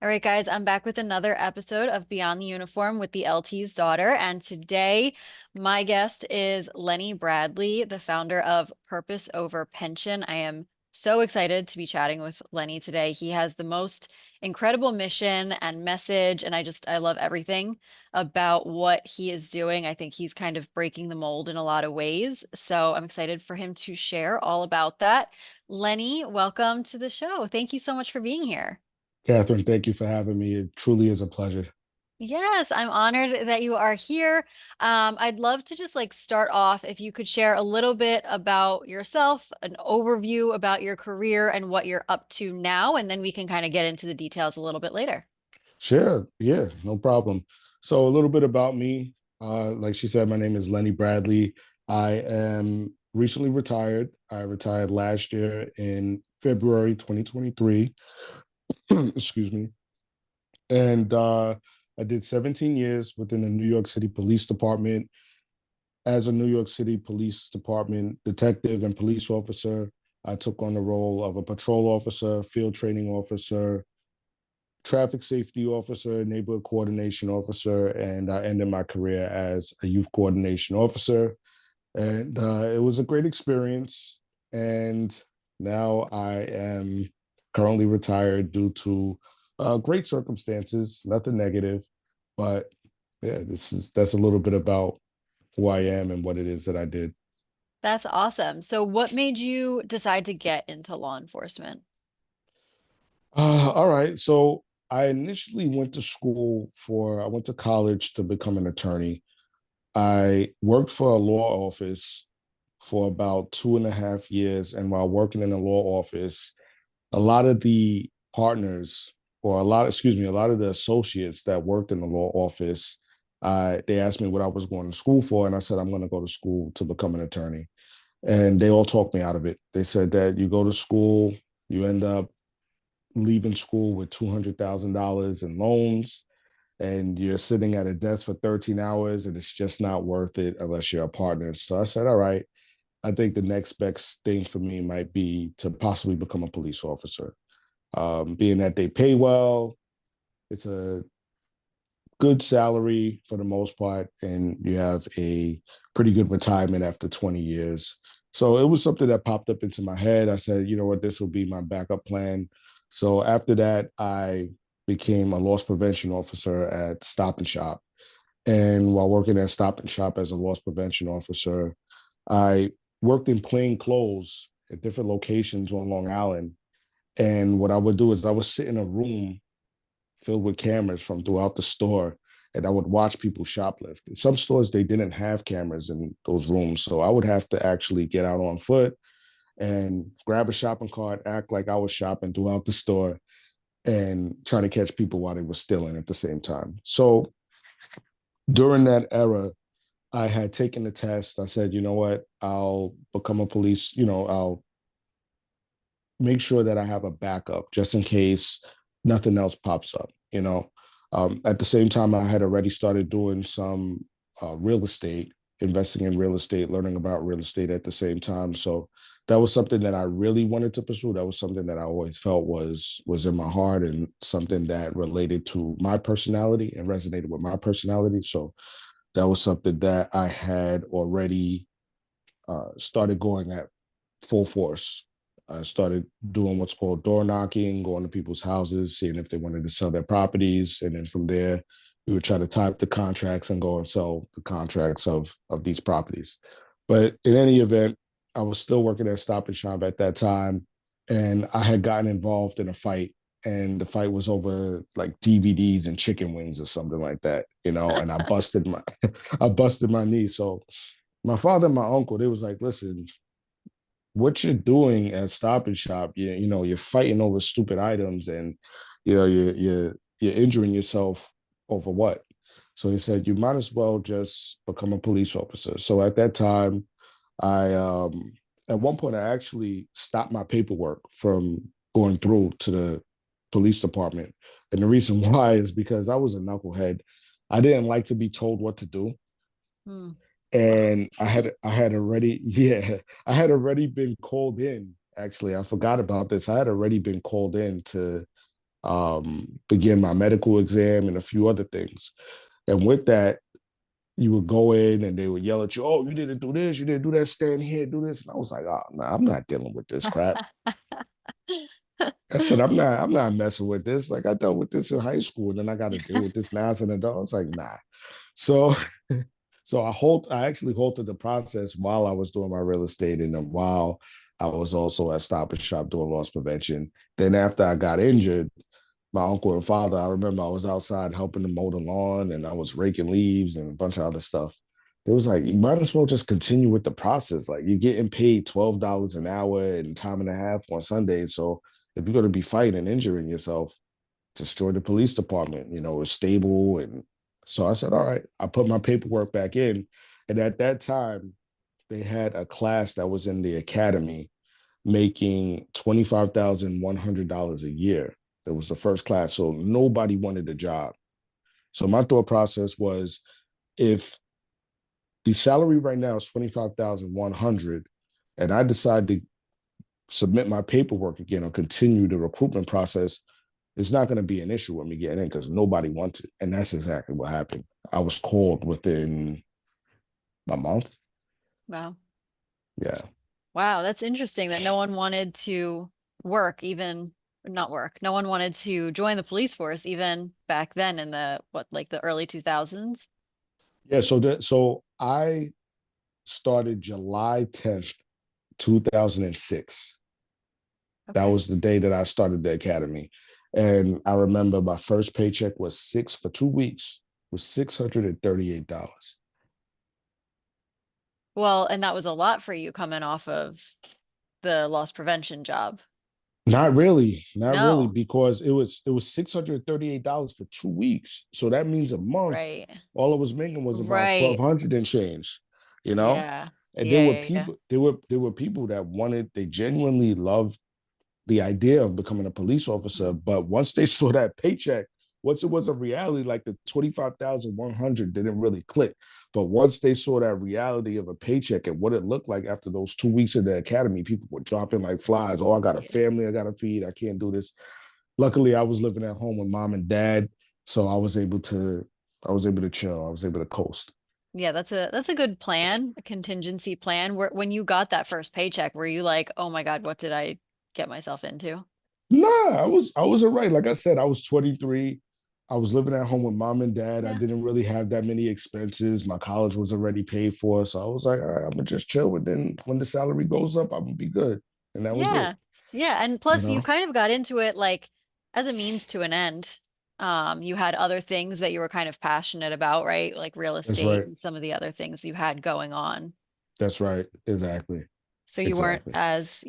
All right, guys, I'm back with another episode of Beyond the Uniform with the LT's daughter. And today, my guest is Lenny Bradley, the founder of Purpose Over Pension. I am so excited to be chatting with Lenny today. He has the most incredible mission and message, and I love everything about what he is doing. I think he's kind of breaking the mold in a lot of ways. So I'm excited for him to share all about that. Lenny, welcome to the show. Thank you so much for being here. Catherine, thank you for having me. It truly is a pleasure. Yes, I'm honored that you are here. I'd love to just like start off if you could share a little bit about yourself, an overview about your career and what you're up to now, and then we can kind of get into the details a little bit later. Sure. Yeah, no problem. So, a little bit about me. Like she said, my name is Lenny Bradley. I am recently retired. I retired last year in February 2023. Excuse me. And I did 17 years within the New York City Police Department as a New York City Police Department detective and police officer. I took on the role of a patrol officer, field training officer, traffic safety officer, neighborhood coordination officer, and I ended my career as a youth coordination officer. And it was a great experience. And now I am currently retired due to great circumstances, nothing negative. But yeah, that's a little bit about who I am and what it is that I did. That's awesome. So, what made you decide to get into law enforcement? All right. So I initially I went to college to become an attorney. I worked for a law office for about 2.5 years. And while working in a law office, a lot of the partners, or a lot of the associates that worked in the law office, they asked me what I was going to school for. And I said, I'm going to go to school to become an attorney. And they all talked me out of it. They said that you go to school, you end up leaving school with $200,000 in loans, and you're sitting at a desk for 13 hours and it's just not worth it unless you're a partner. So I said, all right, I think the next best thing for me might be to possibly become a police officer. Being that they pay well, it's a good salary for the most part, and you have a pretty good retirement after 20 years. So it was something that popped up into my head. I said, you know what, this will be my backup plan. So after that, I became a loss prevention officer at Stop and Shop. And while working at Stop and Shop as a loss prevention officer, I worked in plain clothes at different locations on Long Island. And what I would do is I would sit in a room filled with cameras from throughout the store, and I would watch people shoplift. In some stores, they didn't have cameras in those rooms. So I would have to actually get out on foot and grab a shopping cart, act like I was shopping throughout the store, and try to catch people while they were stealing at the same time. So during that era, I had taken the test. I said, you know what, I'll become a police, I'll make sure that I have a backup just in case nothing else pops up. At the same time, I had already started doing some real estate, investing in real estate, learning about real estate at the same time. So that was something that I really wanted to pursue. That was something that I always felt was in my heart and something that related to my personality and resonated with my personality. So that was something that I had already started going at full force. I started doing what's called door knocking, going to people's houses, seeing if they wanted to sell their properties. And then from there, we would try to type the contracts and go and sell the contracts of these properties. But in any event, I was still working at Stop and Shop at that time. And I had gotten involved in a fight. And the fight was over like DVDs and chicken wings or something like that. And I busted my knee. So my father and my uncle, they was like, listen, what you're doing at Stop and Shop, you're fighting over stupid items, and you're injuring yourself over what? So he said, you might as well just become a police officer. So at that time, I at one point I actually stopped my paperwork from going through to the police department. And the reason why is because I was a knucklehead. I didn't like to be told what to do. Hmm. And I had already yeah, I had already been called in. Actually, I forgot about this. I had already been called in to begin my medical exam and a few other things. And with that, you would go in and they would yell at you, "Oh, you didn't do this, you didn't do that, stand here, do this." And I was like, "Oh, no, I'm not dealing with this crap." I said, I'm not messing with this. Like I dealt with this in high school, and then I got to deal with this now as an adult. I was like, nah. So I actually halted the process while I was doing my real estate and then while I was also at Stop and Shop doing loss prevention. Then after I got injured, my uncle and father, I remember I was outside helping them mow the lawn and I was raking leaves and a bunch of other stuff. It was like, you might as well just continue with the process. Like you're getting paid $12 an hour and time and a half on Sundays. So if you're going to be fighting and injuring yourself, just join the police department. It's stable. And so I said, all right, I put my paperwork back in. And at that time, they had a class that was in the academy making $25,100 a year. It was the first class. So nobody wanted a job. So my thought process was if the salary right now is 25,100 and I decide to submit my paperwork again or continue the recruitment process, it's not going to be an issue with me getting in because nobody wants it. And that's exactly what happened. I was called within a month. Wow. Yeah. Wow, that's interesting that no one wanted to work, even not work. No one wanted to join the police force even back then in like the early 2000s. Yeah. So I started July 10th, 2006. That Okay. was the day that I started the academy. And I remember my first paycheck was six for 2 weeks, was $638. Well, and that was a lot for you coming off of the loss prevention job. Not really, No. because it was $638 for 2 weeks. So that means a month, Right. all I was making was about Right. 1,200 and change, you know? Yeah. And there Yeah, were yeah, yeah. people, there were people that they genuinely loved the idea of becoming a police officer. Mhm. But once they saw that paycheck, once it was a reality, like the 25,100 didn't really click. But once they saw that reality of a paycheck and what it looked like after those 2 weeks in the academy, people were dropping like flies. Oh, I got a Yeah. family I got to feed. I can't do this. Luckily, I was living at home with mom and dad, so I was able to chill. I was able to coast. Yeah, that's a good plan, a contingency plan. When you got that first paycheck, were you like, "Oh my God, what did I get myself into?" Nah, I was all right. Like I said, I was 23. I was living at home with mom and dad. I Yeah. didn't really have that many expenses. My college was already paid for. So I was like, all right, I'm gonna just chill. And then when the salary goes up, I'm gonna be good. And that was it, Yeah. Yeah, and you plus you know? kind of got into it like as a means to an end. You had other things that you were kind of passionate about, right? Like real That's estate right. and some of the other things you had going on. That's right. Exactly. So you weren't Exactly. as,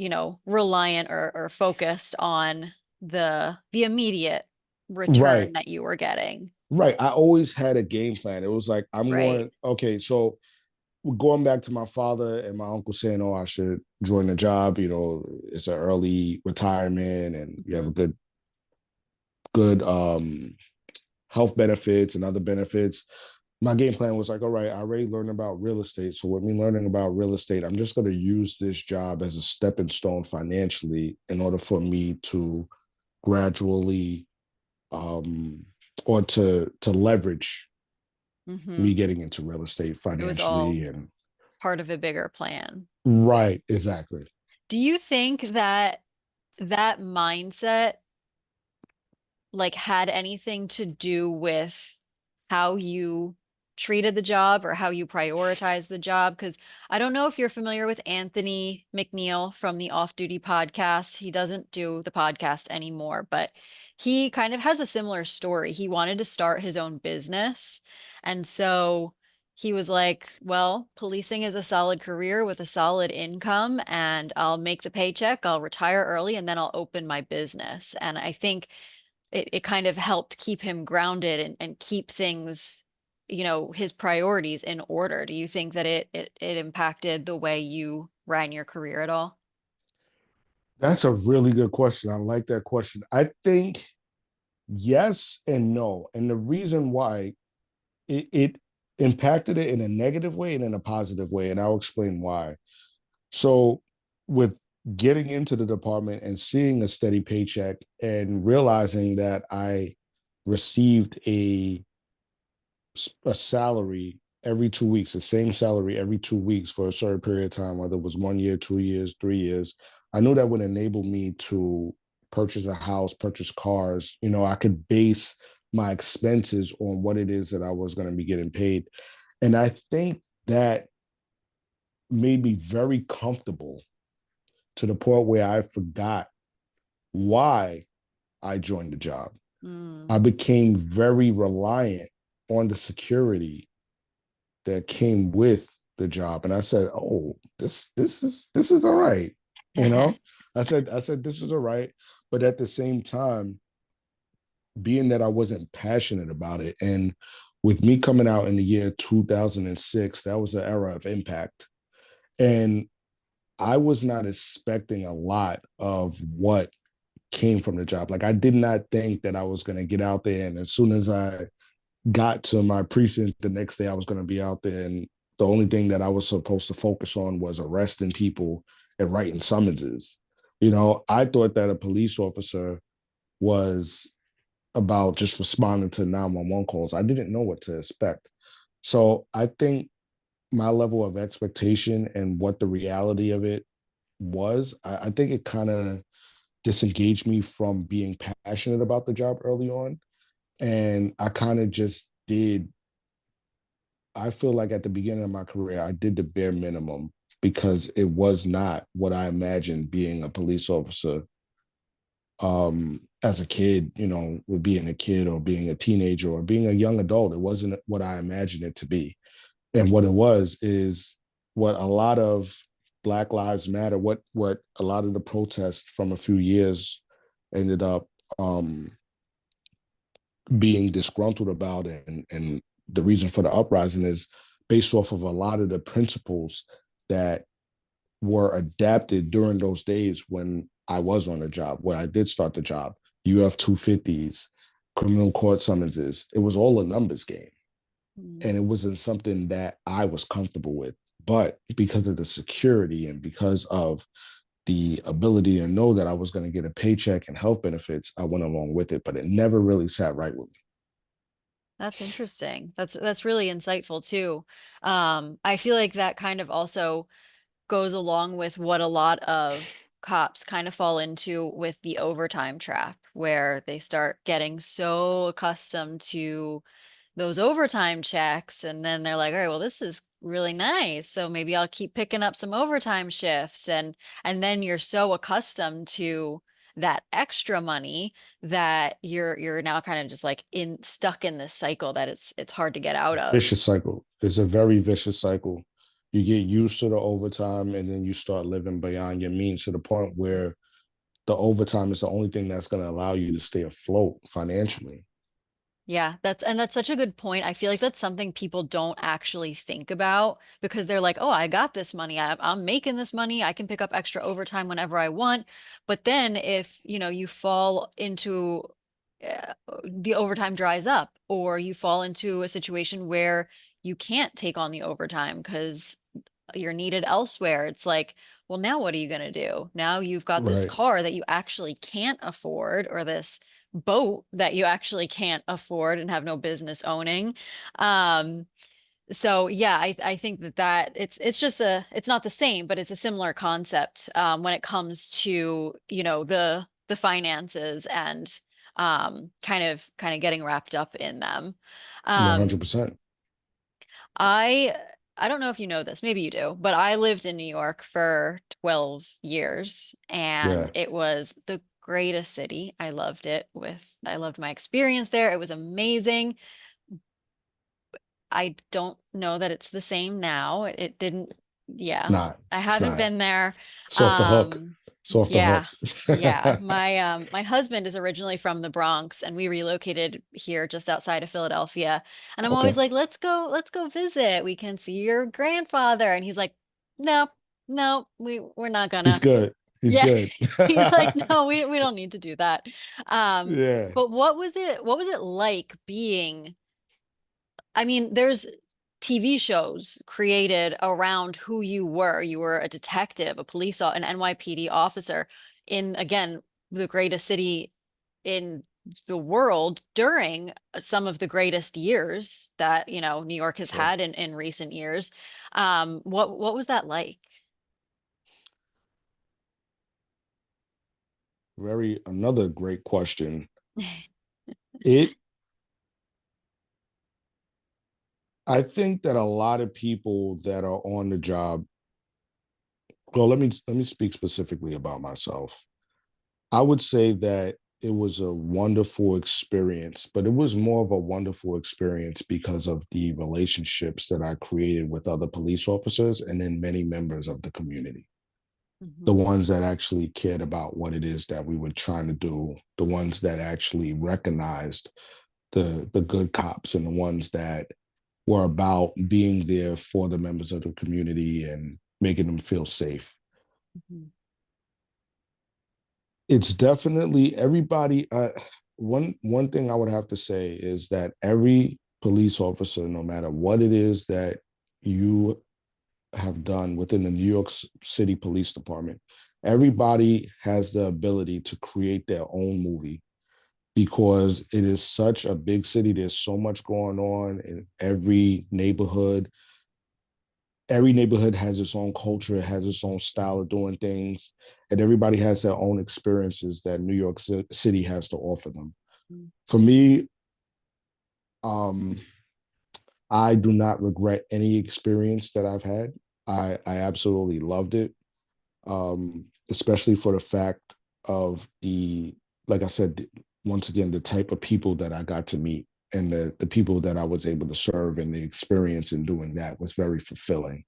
reliant or focused on the immediate return Right. that you were getting. Right. I always had a game plan. It was like, I'm Right. going, okay, so going back to my father and my uncle saying, "Oh, I should join the job. It's an early retirement, and you have a Hmm. good health benefits and other benefits." My game plan was like, all right, I already learned about real estate. So with me learning about real estate, I'm just going to use this job as a stepping stone financially in order for me to gradually um or to leverage me Hmm. getting into real estate It was all financially and part of a bigger plan. right, exactly. Do you think that that mindset like had anything to do with how you treated the job or how you prioritized the job? Because I don't know if you're familiar with Anthony McNeil from the Off Duty podcast. He doesn't do the podcast anymore, but he kind of has a similar story. He wanted to start his own business. And so he was like, well, policing is a solid career with a solid income, and I'll make the paycheck, I'll retire early, and then I'll open my business. And I think it kind of helped keep him grounded and keep things, his priorities in order. Do you think that it impacted the way you ran your career at all? That's a really good question. I like that question. I think yes and no. And the reason why it impacted it in a negative way and in a positive way. And I'll explain why. So with getting into the department and seeing a steady paycheck and realizing that I received a salary every 2 weeks, the same salary every 2 weeks for a certain period of time, whether it was 1 year, 2 years, 3 years. I knew that would enable me to purchase a house, purchase cars. I could base my expenses on what it is that I was going to be getting paid. And I think that made me very comfortable to the point where I forgot why I joined the job. Mm. I became very reliant on the security that came with the job, and I said, "Oh, this is all right." You know, I said this is all right, but at the same time, being that I wasn't passionate about it, and with me coming out in the year 2006, that was the era of impact, and I was not expecting a lot of what came from the job. Like I did not think that I was going to get out there, and as soon as I got to my precinct the next day, I was going to be out there, and the only thing that I was supposed to focus on was arresting people and writing summonses. I thought that a police officer was about just responding to 911 calls. I didn't know what to expect. So I think my level of expectation and what the reality of it was, I think it kind of disengaged me from being passionate about the job early on. And I kind of just did, I feel like at the beginning of my career, I did the bare minimum because it was not what I imagined being a police officer as a kid, with being a kid or being a teenager or being a young adult. It wasn't what I imagined it to be. And what it was is what a lot of Black Lives Matter, what a lot of the protests from a few years ended up being disgruntled about, and the reason for the uprising is based off of a lot of the principles that were adapted during those days when I was on the job, when I did start the job. UF 250s, criminal court summonses, it was all a numbers game. And it wasn't something that I was comfortable with. But because of the security and because of the ability to know that I was going to get a paycheck and health benefits, I went along with it, but it never really sat right with me. That's interesting. That's really insightful too. I feel like that kind of also goes along with what a lot of cops kind of fall into with the overtime trap, where they start getting so accustomed to those overtime checks, and then they're like, all right, well, this is really nice, so maybe I'll keep picking up some overtime shifts, and then you're so accustomed to that extra money that you're now kind of just like in stuck in this cycle that it's hard to get out of. Vicious cycle. It's a very vicious cycle. You get used to the overtime and then you start living beyond your means to the point where the overtime is the only thing that's going to allow you to stay afloat financially. Yeah, that's such a good point. I feel like that's something people don't actually think about because they're like, "Oh, I got this money. I'm making this money. I can pick up extra overtime whenever I want." But then if, you fall into the overtime dries up, or you fall into a situation where you can't take on the overtime because you're needed elsewhere. It's like, well, now what are you going to do? Now you've got this Right. car that you actually can't afford, or this boat that you actually can't afford and have no business owning. Um, so yeah, I think that it's just it's not the same, but it's a similar concept when it comes to, the finances and kind of getting wrapped up in them. Um, 100%. I I don't know if you know this, maybe you do, but I lived in New York for 12 years and Yeah. it was the greatest city. I loved my experience there. It was amazing. I don't know that it's the same now. It didn't, It's yeah. not. I It's haven't not. been there. It's off the hook. Um, It's off the yeah. hook. Yeah. My husband is originally from the Bronx and we relocated here just outside of Philadelphia. And I'm always Okay. like, let's go visit. We can see your grandfather. And he's like, no, no, we're not He's gonna. good. He's Yeah. good. He's like, no, we don't need to do that. Um, Yeah. but what was it like being, I mean, TV shows created around who you were. You were a detective, a an NYPD officer in, again, the greatest city in the world during some of the greatest years that, New York has Sure. had in recent years. What was that like? Very another great question. It I think that a lot of people that are on the job, well, let me speak specifically about myself. I would say that it was a wonderful experience, but it was more of a wonderful experience because of the relationships that I created with other police officers and then many members of the community. The Mhm, ones that actually cared about what it is that we were trying to do, the ones that actually recognized the good cops and the ones that were about being there for the members of the community and making them feel safe. mhm, It's definitely everybody. One thing I would have to say is that every police officer, no matter what it is that you have done within the New York City Police Department, everybody has the ability to create their own movie because it is such a big city. There's so much going on in every neighborhood has its own culture, it has its own style of doing things, and everybody has their own experiences that New York City has to offer them. mhm. For me, um, I do not regret any experience that I've had. I absolutely loved it, especially for the fact of like I said, once again, the type of people that I got to meet and the people that I was able to serve and the experience in doing that was very fulfilling.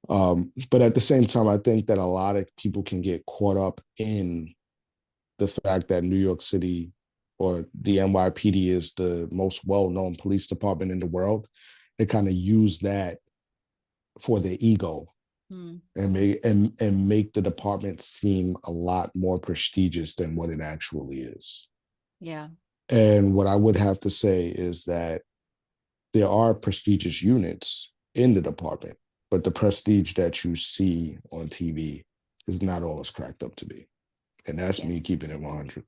But at the same time, I think that a lot of people can get caught up in the fact that New York City or the NYPD is the most well-known police department in the world. They kind of use that for their ego Mm, and make the department seem a lot more prestigious than what it actually is. yeah. And what I would have to say is that there are prestigious units in the department, but the prestige that you see on TV is not all it's cracked up to be. And that's Yeah. me keeping it 100.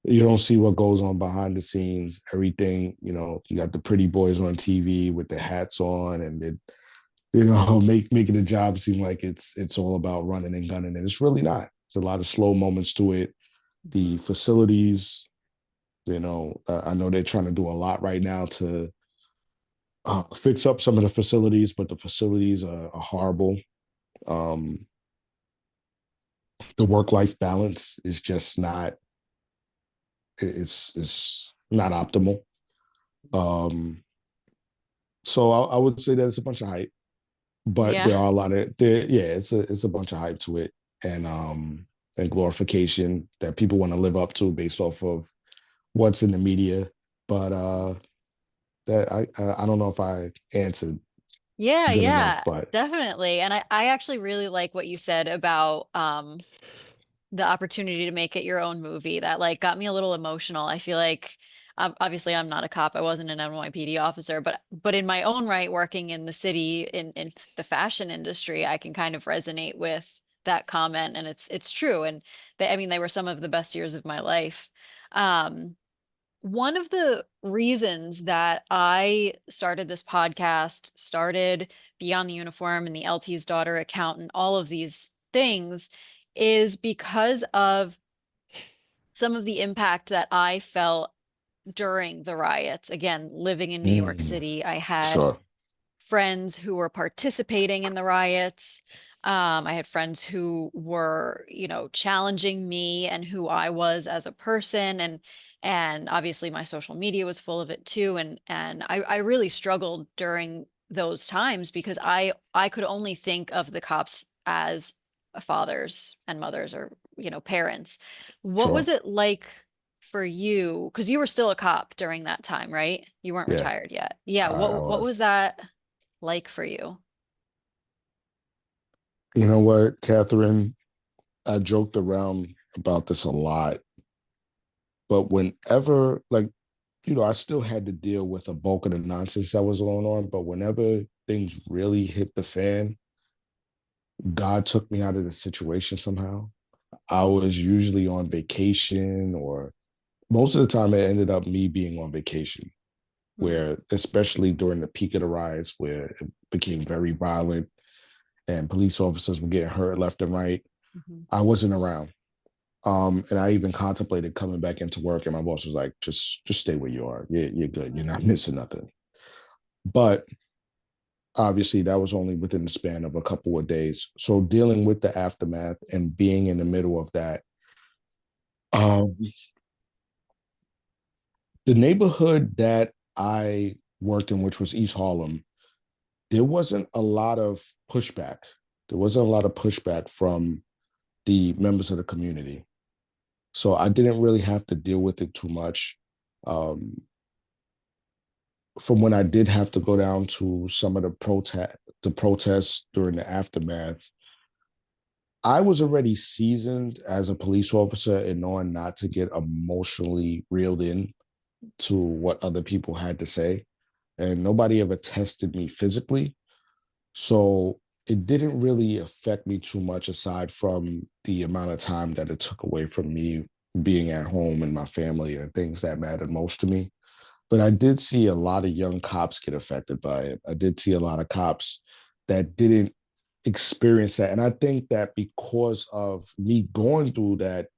You don't see what goes on behind the scenes, everything, you got the pretty boys on TV with their hats on and it, making the job seem like it's all about running and gunning. And it's really not. There's a lot of slow moments to it. The Mhm, facilities, I know they're trying to do a lot right now to fix up some of the facilities, but the facilities are horrible. Um, the work life balance is just not it's not optimal. Um, so I would say that it's a bunch of hype, but yeah. there are a lot of there. Yeah, it's a bunch of hype to it, and glorification that people want to live up to based off of what's in the media. But that I don't know if I answered Yeah, good enough, yeah, but definitely. And I actually really like what you said about the opportunity to make it your own movie. That like got me a little emotional. I feel like obviously I'm not a cop. I wasn't an NYPD officer, but in my own right, working in the city in the fashion industry, I can kind of resonate with that comment, and it's true. And I mean, they were some of the best years of my life. Um, One of the reasons that I started this podcast, started Beyond the Uniform and the LT's Daughter account and all of these things is because of some of the impact that I felt during the riots. Again, living in New York mm, City, I had sure, friends who were participating in the riots. I had friends who were, challenging me and who I was as a person, and obviously my social media was full of it too. And I really struggled during those times because I could only think of the cops as fathers and mothers or, parents. What was sure, it like for you? Because you were still a cop during that time, right? You weren't yeah, retired yet. Yeah, I what was. was that like for you? You know what, Catherine? I joked around about this a lot, but whenever, like, I still had to deal with a bulk of the nonsense that was going on. But whenever things really hit the fan, God took me out of the situation somehow. I Mm, was usually on vacation, or most of the time it ended up me being on vacation, mm, where, especially during the peak of the riots, where it became very violent and police officers were getting hurt left and right, mhm. I wasn't around. And I even contemplated coming back into work, and my boss was like, just stay where you are. You're good. You're not missing nothing. But obviously, that was only within the span of a couple of days. So dealing with the aftermath and being in the middle of that, um, the neighborhood that I worked in, which was East Harlem, there wasn't a lot of pushback. There wasn't a lot of pushback from the members of the community. So I didn't really have to deal with it too much. Um, from when I did have to go down to some of the protests during the aftermath, I was already seasoned as a police officer in knowing not to get emotionally reeled in to what other people had to say. And nobody ever tested me physically. So it didn't really affect me too much aside from the amount of time that it took away from me being at home and my family and things that mattered most to me. But I did see a lot of young cops get affected by it. I did see a lot of cops that didn't experience that. And I think that because of me going through that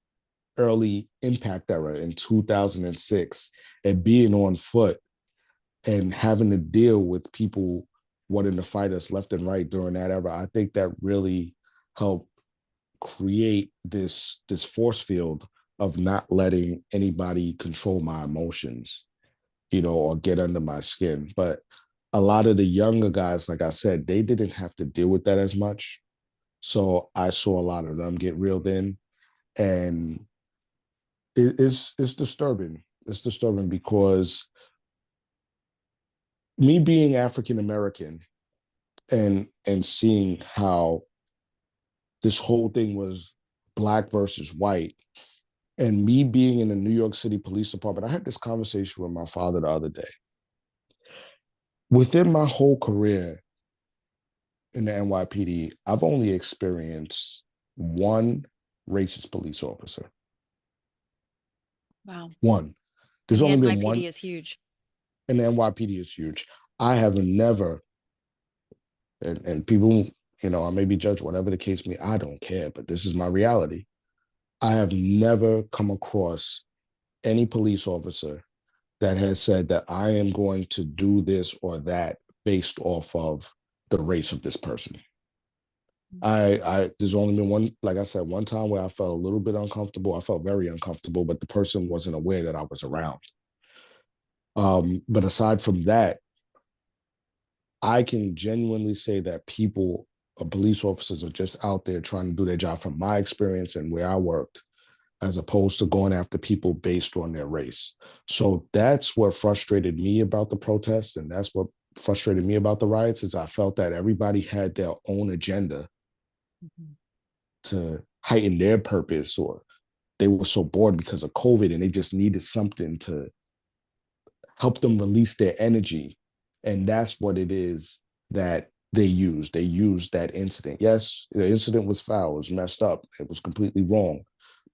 early impact era in 2006 and being on foot and having to deal with people wanting to fight us left and right during that era, I think that really helped create this force field of not letting anybody control my emotions, or get under my skin. But a lot of the younger guys, like I said, they didn't have to deal with that as much. So I saw a lot of them get reeled in, and it's disturbing. It's disturbing because me being African American and seeing how this whole thing was black versus white, and me being in the New York City Police Department, I had this conversation with my father the other day. Within my whole career in the NYPD, I've only experienced one racist police officer. Wow. One. And There's the only been NYPD one, is huge. and the NYPD is huge. I have never, and people, I may be judged, whatever the case may be, I don't care, but this is my reality. I have never come across any police officer that has said that I am going to do this or that based off of the race of this person. There's only been one, like I said, one time where I felt a little bit uncomfortable. I felt very uncomfortable, but the person wasn't aware that I was around. But aside from that, I can genuinely say that people, police officers, are just out there trying to do their job from my experience and where I worked, as opposed to going after people based on their race. So that's what frustrated me about the protests, and that's what frustrated me about the riots, is I felt that everybody had their own agenda Mhm. to heighten their purpose, or they were so bored because of COVID and they just needed something to help them release their energy. And that's what it is that they used. They used that incident. Yes, the incident was foul, it was messed up, it was completely wrong.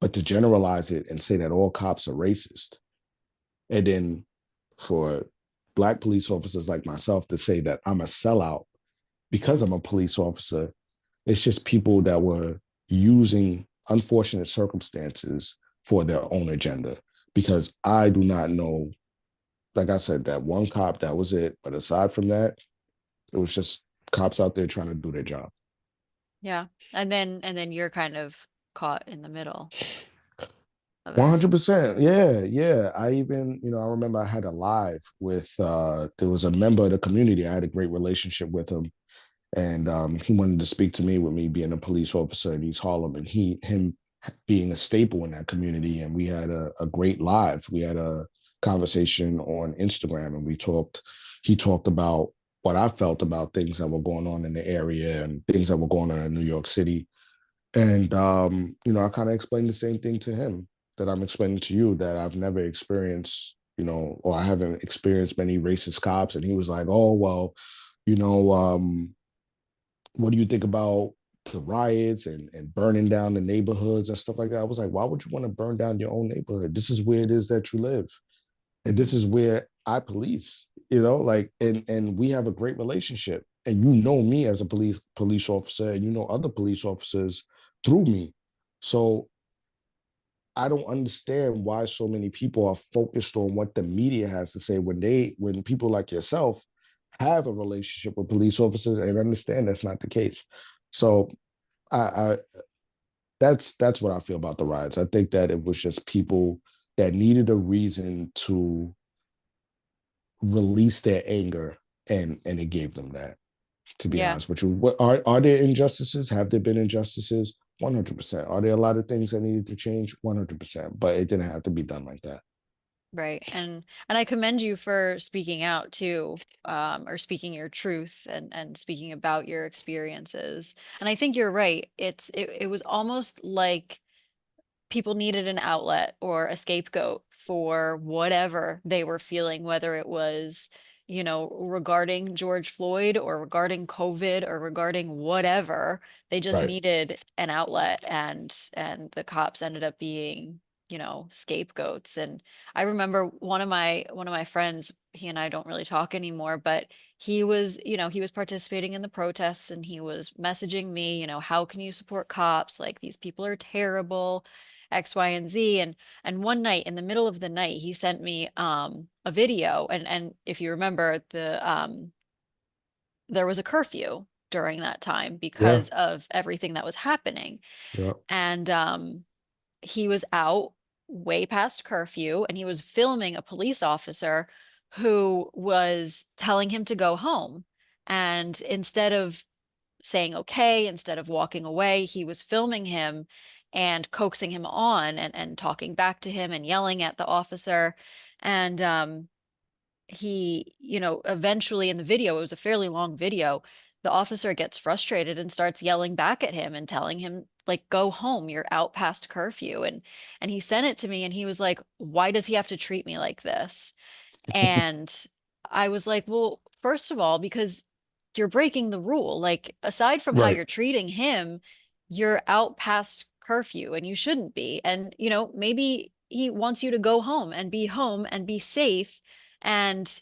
But to generalize it and say that all cops are racist, and then for Black police officers like myself to say that I'm a sellout because I'm a police officer, it's just people that were using unfortunate circumstances for their own agenda. Because I do not know, like I said, that one cop, that was it. But aside from that, it was just cops out there trying to do their job. Yeah. And then you're kind of caught in the middle of it. 100%. Yeah. Yeah. I even, I remember I had a live with, there was a member of the community. I had a great relationship with him. And he wanted to speak to me, with me being a police officer in East Harlem, and him being a staple in that community. And we had a great live. We had a conversation on Instagram, and he talked about what I felt about things that were going on in the area and things that were going on in New York City. And, I kind of explained the same thing to him that I'm explaining to you, that I've never experienced or I haven't experienced many racist cops. And he was like, oh, well, you know, what do you think about the riots and burning down the neighborhoods and stuff like that? I was like, why would you want to burn down your own neighborhood? This is where it is that you live. And Mhm. this is where I police, like, and we have a great relationship. And you know me as a police officer, and you know other police officers through me. So I don't understand why so many people are focused on what the media has to say when people like yourself have a relationship with police officers and understand that's not the case. So I that's what I feel about the riots. I think that it was just people that needed a reason to release their anger, and it gave them that. To be Yeah. honest with you, what are there injustices? Have there been injustices? 100%. Are there a lot of things that needed to change? 100%. But it didn't have to be done like that. Right. And I commend you for speaking out too, or speaking your truth and speaking about your experiences. And I think you're right. It was almost like people needed an outlet or a scapegoat for whatever they were feeling, whether it was, regarding George Floyd or regarding COVID or regarding whatever. They just Right. needed an outlet, and the cops ended up being, scapegoats. And I remember one of my friends, he and I don't really talk anymore, but he was participating in the protests and he was messaging me, how can you support cops? Like these people are terrible. X, Y, and Z. And one night in the middle of the night, he sent me a video. And if you remember, there was a curfew during that time Yeah. because of everything that was happening. Yeah. And he was out way past curfew and he was filming a police officer who was telling him to go home. And instead of saying okay, instead of walking away, he was filming him and coaxing him on and talking back to him and yelling at the officer. And he, eventually in the video, it was a fairly long video, the officer gets frustrated and starts yelling back at him and telling him, like, go home, you're out past curfew. And he sent it to me and he was like, why does he have to treat me like this? And I was like, well, first of all, because you're breaking the rule. Like, aside from how Right. you're treating him, you're out past curfew and you shouldn't be. And, maybe he wants you to go home and be safe and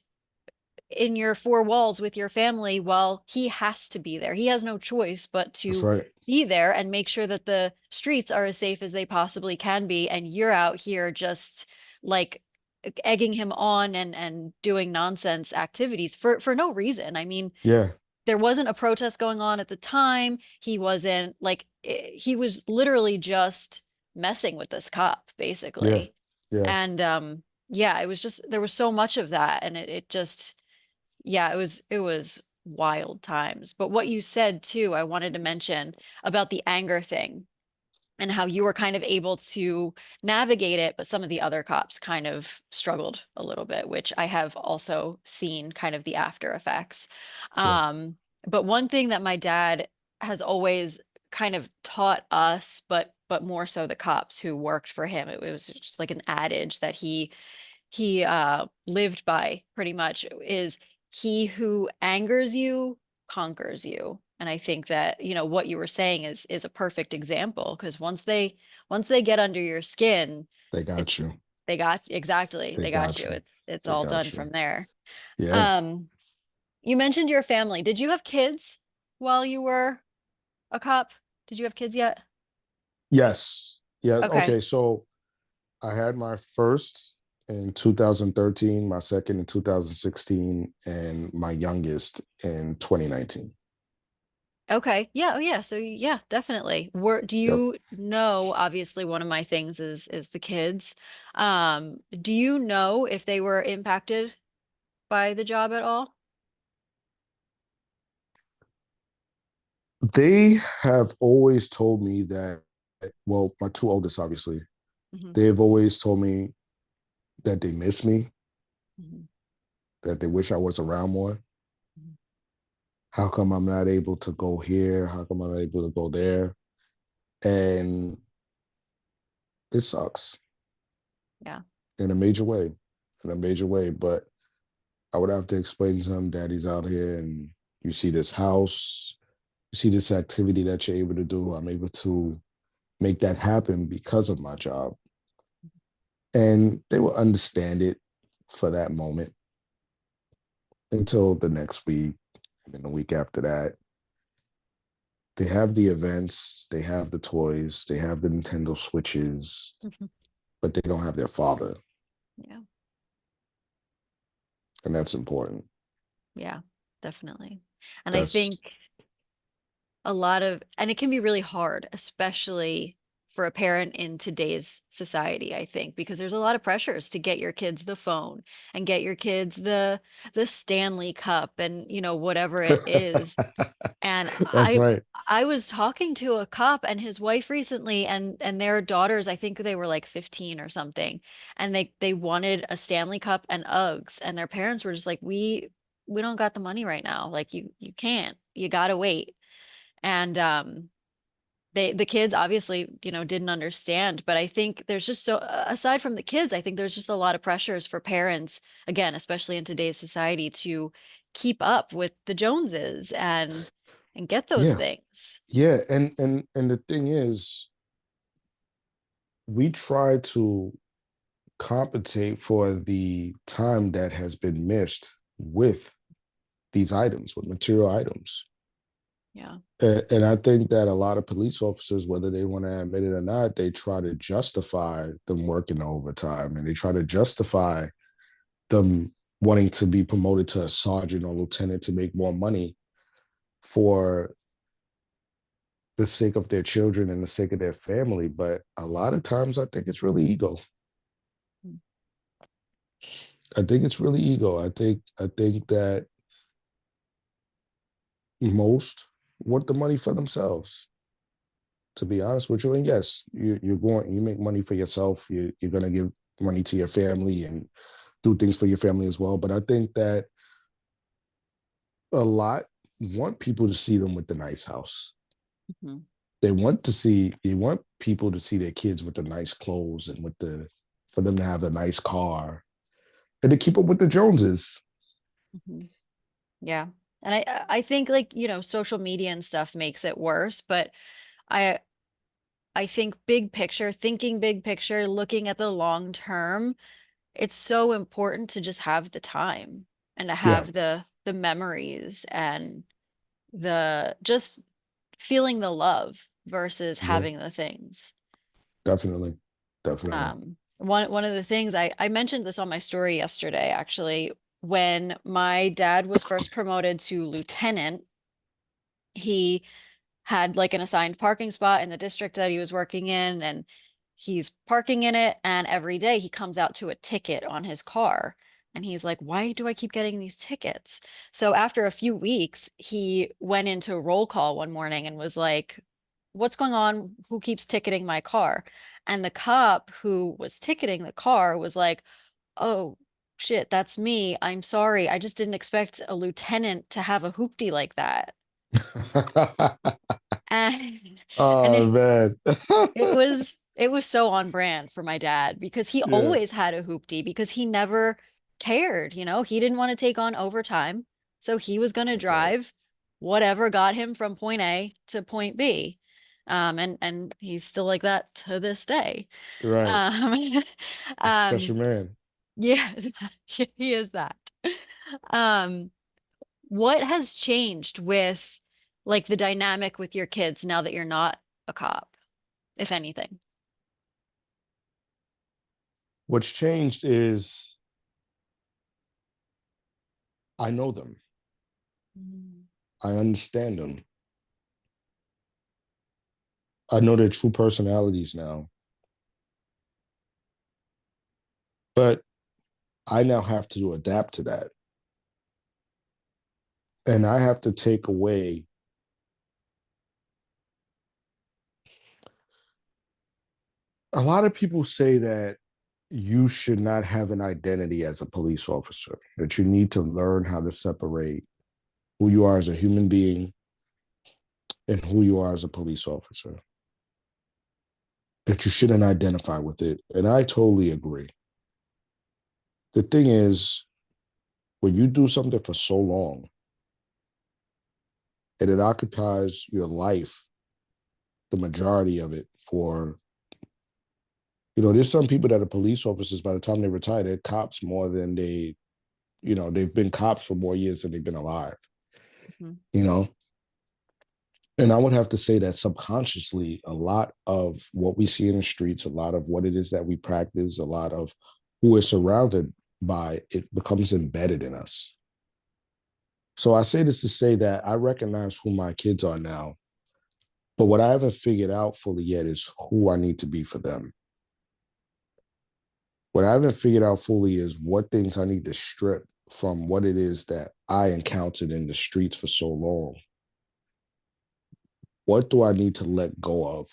in your four walls with your family while he has to be there. He has no choice but That's to right. be there and make sure that the streets are as safe as they possibly can be. And you're out here just like egging him on and doing nonsense activities for no reason. I mean, Yeah. there wasn't a protest going on at the time. He wasn't like he was literally just messing with this cop, Yeah. basically. Yeah. And yeah, it was just there was so much of that and it just yeah, it was wild times. But what you said too, I wanted to mention about the anger thing and how you were kind of able to navigate it, but some of the other cops kind of struggled a little bit, which I have also seen kind of the after effects. Sure. Um, but one thing that my dad has always kind of taught us, but more so the cops who worked for him, it was just like an adage that he lived by pretty much is he who angers you conquers you. And I think that, what you were saying is a perfect example because once they get under your skin, They got it's you. they got exactly, They they got got you. you. It's They all done got you. from there. Yeah. Um, you mentioned your family. Did you have kids while you were a cop? Did you have kids yet? Yes. Yeah. Okay. Okay. So I had my first in 2013, my second in 2016, and my youngest in 2019. Okay. Yeah. Oh, yeah. So yeah, definitely. Do Yep. you know, obviously one of my things is the kids. Do you know if they were impacted by the job at all? They have always told me that, well, my two oldest, obviously, Hmm. they've always told me that they miss me, Hmm. that they wish I was around more. How come I'm not able to go here? How come I'm not able to go there? And it sucks Yeah. in a major way. in a major way. But I would have to explain to him, Daddy's out here, and you see this house, you see this activity that you're able to do. I'm able to make that happen because of my job. And they will understand it for that moment until the next week and then the week after that. They have the events, they have the toys, they have the Nintendo Switches, Mhm. but they don't have their father. Yeah. And that's important. Yeah, definitely. And I That's, think a lot of, and it can be really hard, especially for a parent in today's society, I think, because there's a lot of pressures to get your kids the phone and get your kids the Stanley Cup and whatever it is. And that's right. I was talking to a cop and his wife recently and their daughters, I think they were like 15 or something, and they wanted a Stanley Cup and Uggs and their parents were just like, we don't got the money right now. Like you can't. You gotta wait. And the kids obviously, didn't understand, but I think there's just so aside from the kids, I think there's just a lot of pressures for parents, again, especially in today's society, to keep up with the Joneses and get those Yeah. things. Yeah. And the thing is, we try to compensate for the time that has been missed with these items, with material items. Yeah. And I think that a lot of police officers, whether they want to admit it or not, they try to justify them working overtime and they try to justify them wanting to be promoted to a sergeant or lieutenant to make more money for the sake of their children and the sake of their family. But a lot of times I think it's really ego. I think it's really ego. I think that most want the money for themselves, to be honest with you. And yes, you make money for yourself. You're going to give money to your family and do things for your family as well. But I think that a lot want people to see them with the nice house. Mhm. They want people to see their kids with the nice clothes and for them to have a nice car and to keep up with the Joneses. Mhm. Yeah. And I think like, social media and stuff makes it worse, but I I think big picture, thinking big picture, looking at the long term, it's so important to just have the time and to Yeah, have the memories and the just feeling the love versus yeah, having the things. definitely, definitely. One of the things I mentioned this on my story yesterday, actually, when my dad was first promoted to lieutenant, he had like an assigned parking spot in the district that he was working in, and he's parking in it. And every day he comes out to a ticket on his car. And he's like, why do I keep getting these tickets? So after a few weeks, he went into roll call one morning and was like, what's going on? Who keeps ticketing my car? And the cop who was ticketing the car was like, oh, shit, that's me. I'm sorry. I just didn't expect a lieutenant to have a hoopty like that. And and Oh man. it was so on brand for my dad because he Yeah, always had a hoopty because he never cared, he didn't want to take on overtime. So he was going to that's right. drive whatever got him from point A to point B. And he's still like that to this day. Right. Um, He's a um, special man. yeah, he is that. Um, what has changed with like the dynamic with your kids now that you're not a cop, if anything? What's changed is I know them. Mm. I understand them. I know their true personalities now. But I now have to adapt to that. And I have to take away a lot of people say that you should not have an identity as a police officer, that you need to learn how to separate who you are as a human being and who you are as a police officer, that you shouldn't identify with it. And I totally agree. The thing is, when you do something for so long and it occupies your life, the majority of it for, there's some people that are police officers by the time they retire, they're cops more than they've been cops for more years than they've been alive, Mhm. you know? And I would have to say that subconsciously, a lot of what we see in the streets, a lot of what it is that we practice, a lot of who we're surrounded by, it becomes embedded in us. So I say this to say that I recognize who my kids are now, but what I haven't figured out fully yet is who I need to be for them. What I haven't figured out fully is what things I need to strip from what it is that I encountered in the streets for so long. What do I need to let go of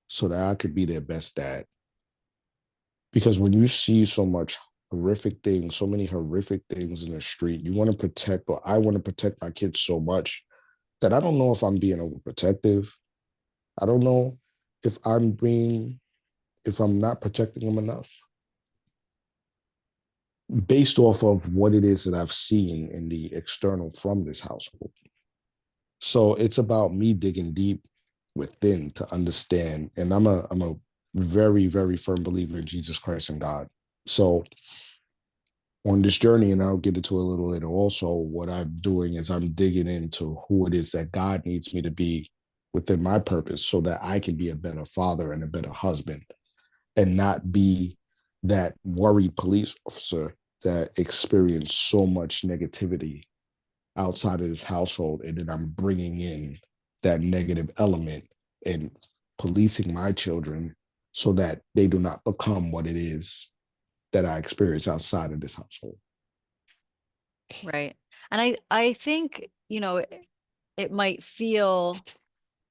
so that I could be their best dad? Because when you see so much horrific things, so many horrific things in the street, you want to protect, or I want to protect my kids so much that I don't know if I'm being overprotective. I don't know if if I'm not protecting them enough based off of what it is that I've seen in the external from this household. So it's about me digging deep within to understand. And I'm a very, very firm believer in Jesus Christ and God. So on this journey, and I'll get into a little later also, what I'm doing is I'm digging into who it is that God needs me to be within my purpose so that I can be a better father and a better husband and not be that worried police officer that experienced so much negativity outside of this household. And then I'm bringing in that negative element and policing my children so that they do not become what it is that I experience outside of this household. Right. And I think, it might feel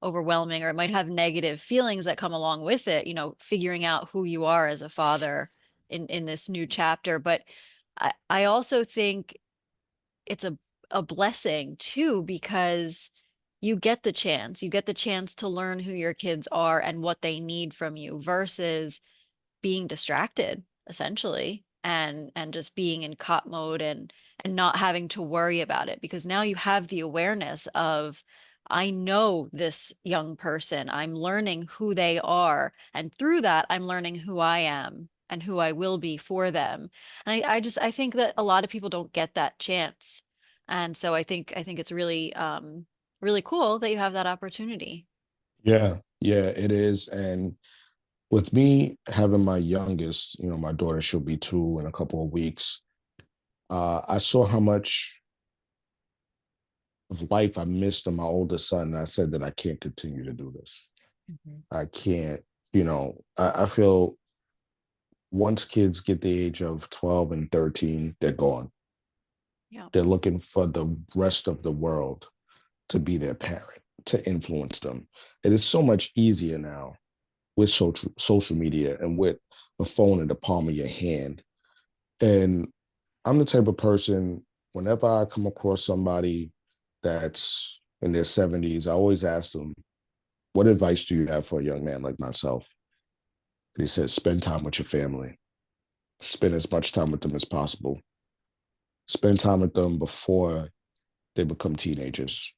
overwhelming or it might have negative feelings that come along with it, figuring out who you are as a father in this new chapter. But I also think it's a blessing too, because you get the chance to learn who your kids are and what they need from you versus being distracted essentially and just being in cop mode and not having to worry about it because now you have the awareness of I know this young person. I'm learning who they are and through that I'm learning who I am and who I will be for them. And I think that a lot of people don't get that chance. And so I think it's really really cool that you have that opportunity. Yeah, yeah, it is. And with me having my youngest, my daughter, she'll be 2 in a couple of weeks. I saw how much of life I missed in my oldest son. And I said that I can't continue to do this. Mhm. I can't, I feel once kids get the age of 12 and 13, they're gone. Yeah. They're looking for the rest of the world to be their parent, to influence them. It is so much easier now with social media and with a phone in the palm of your hand. And I'm the type of person, whenever I come across somebody that's in their 70s, I always ask them, what advice do you have for a young man like myself? And he says, spend time with your family, spend as much time with them as possible, spend time with them before they become teenagers,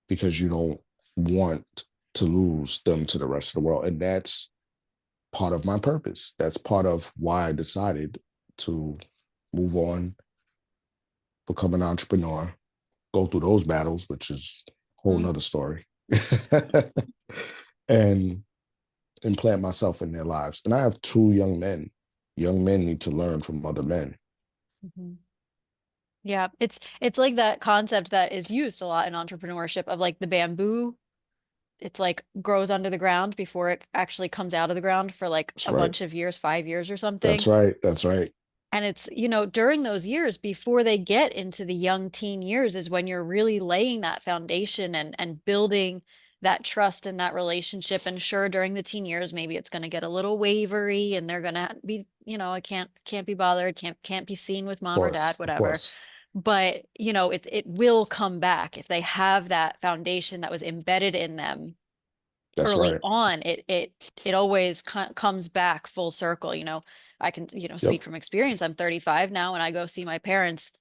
because you don't want to lose them to the rest of the world. And that's part of my purpose. That's part of why I decided to move on, become an entrepreneur, go through those battles, which is a whole Mm. nother story, and implant myself in their lives. And I have 2 young men. Young men need to learn from other men. Mhm. Yeah, it's like that concept that is used a lot in entrepreneurship of like the bamboo. It's like grows under the ground before it actually comes out of the ground for like That's a right. bunch of years, 5 years or That's something. right. That's right. And it's, during those years before they get into the young teen years is when you're really laying that foundation and building that trust and that relationship. And sure, during the teen years, maybe it's going to get a little wavery and they're going to be, I can't be bothered, can't be seen with Of mom or dad, course. Of whatever. course. But, it will come back if they have that foundation that was embedded in them That's early right. on. It always comes back full circle. I can, Yep. speak from experience. I'm 35 now and I go see my parents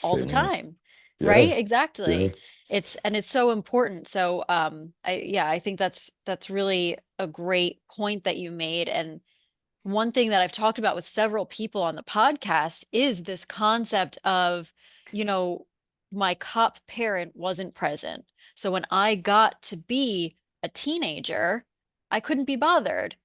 all the Same here. time. Yeah. Right? Yeah. Exactly. It's so important. So I think that's really a great point that you made. And one thing that I've talked about with several people on the podcast is this concept of, you know, my cop parent wasn't present. So when I got to be a teenager, I couldn't be bothered.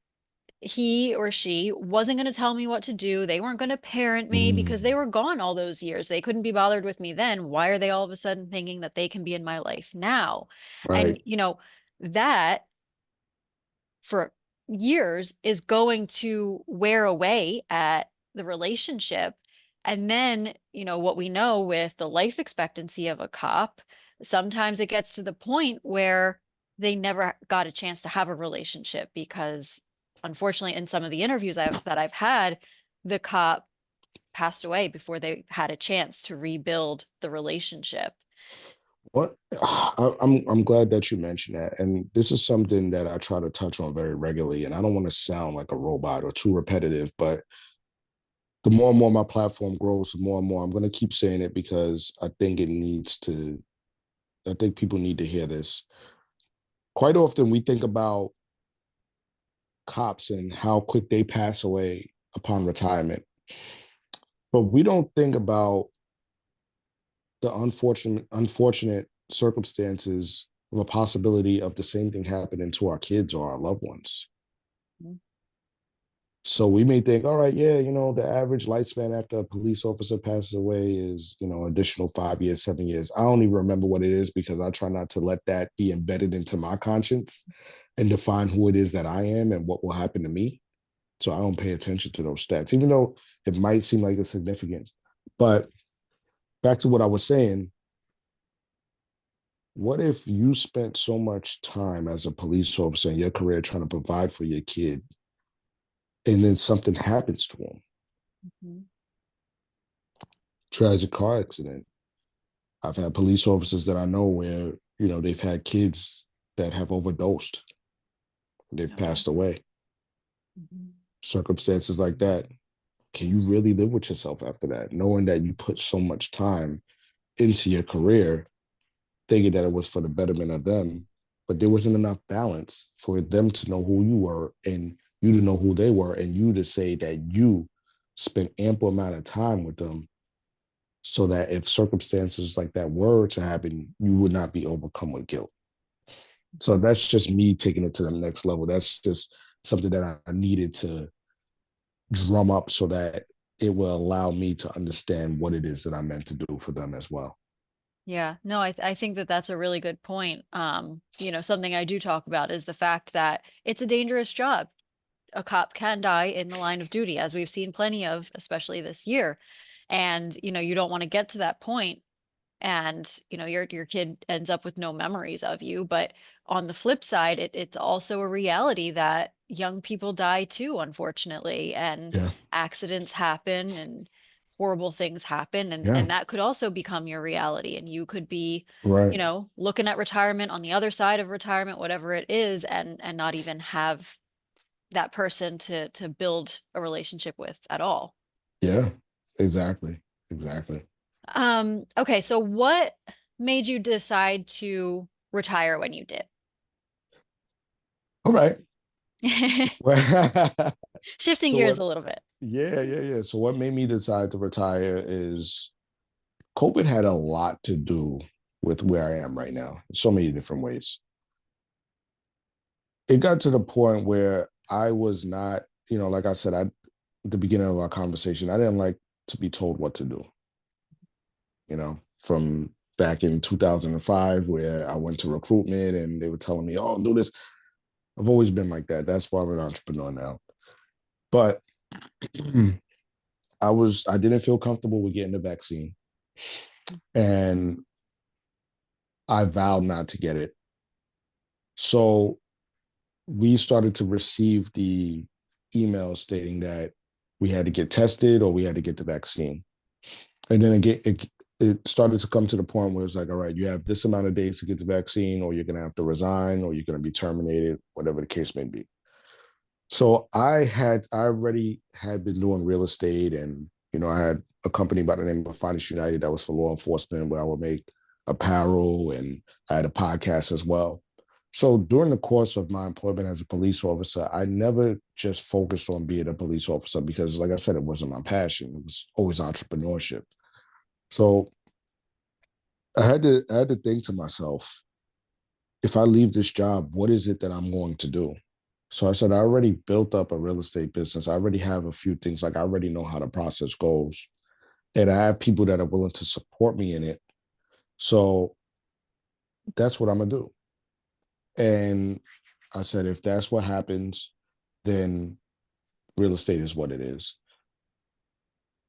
He or she wasn't going to tell me what to do. They weren't going to parent me because they Mm, were gone all those years. They couldn't be bothered with me then. Why are they all of a sudden thinking that they can be in my life now? And, right. that for years is going to wear away at the relationship. And then, what we know with the life expectancy of a cop, sometimes it gets to the point where they never got a chance to have a relationship because unfortunately in some of the interviews that I've had, the cop passed away before they had a chance to rebuild the relationship. What I'm glad that you mentioned that, and this is something that I try to touch on very regularly. And I don't want to sound like a robot or too repetitive, but the more and more my platform grows, the more and more I'm going to keep saying it because I think it needs to. I think people need to hear this. Quite often, we think about cops and how quick they pass away upon retirement, but we don't think about the unfortunate circumstances of a possibility of the same thing happening to our kids or our loved ones. Mhm. So we may think, all right, yeah, the average lifespan after a police officer passes away is, additional 5 years, 7 years. I don't even remember what it is because I try not to let that be embedded into my conscience and define who it is that I am and what will happen to me. So I don't pay attention to those stats, even though it might seem like a significance. But back to what I was saying, what if you spent so much time as a police officer in your career trying to provide for your kid and then something happens to them? Mhm. Tragic car accident. I've had police officers that I know where, they've had kids that have overdosed, they've Oh. passed away. Mhm. Circumstances like that. Can you really live with yourself after that, knowing that you put so much time into your career, thinking that it was for the betterment of them, but there wasn't enough balance for them to know who you were and you to know who they were, and you to say that you spent ample amount of time with them so that if circumstances like that were to happen, you would not be overcome with guilt. So Mhm. that's just me taking it to the next level. That's just something that I needed to drum up so that it will allow me to understand what it is that I'm meant to do for them as well. Yeah, no, I think that that's a really good point. Something I do talk about is the fact that it's a dangerous job. A cop can die in the line of duty, as we've seen plenty of, especially this year. And, you don't want to get to that point and your kid ends up with no memories of you. But on the flip side, it's also a reality that young people die too, unfortunately, and Yeah. accidents happen and horrible things happen, Yeah. and that could also become your reality, and you could be Right. looking at retirement, on the other side of retirement, whatever it is, and not even have that person to build a relationship with at all. Yeah. Exactly. Exactly. Okay, so what made you decide to retire when you did? All right. Shifting So gears what? a little bit. Yeah, yeah, yeah. So what made me decide to retire is COVID had a lot to do with where I am right now in so many different ways. It got to the point where I was not, like I said, at the beginning of our conversation, I didn't like to be told what to do, from back in 2005, where I went to recruitment and they were telling me, oh, do this. I've always been like that. That's why I'm an entrepreneur now. But I didn't feel comfortable with getting the vaccine. And I vowed not to get it. So we started to receive the email stating that we had to get tested or we had to get the vaccine. And then it started to come to the point where it's like, all right, you have this amount of days to get the vaccine, or you're going to have to resign, or you're going to be terminated, whatever the case may be. So I already had been doing real estate, and I had a company by the name of Finance United that was for law enforcement, where I would make apparel, and I had a podcast as well. So during the course of my employment as a police officer, I never just focused on being a police officer because, like I said, it wasn't my passion. It was always entrepreneurship. So I had to think to myself, if I leave this job, what is it that I'm going to do? So I said, I already built up a real estate business. I already have a few things, like I already know how the process goes. And I have people that are willing to support me in it. So that's what I'm going to do. And I said, if that's what happens, then real estate is what it is.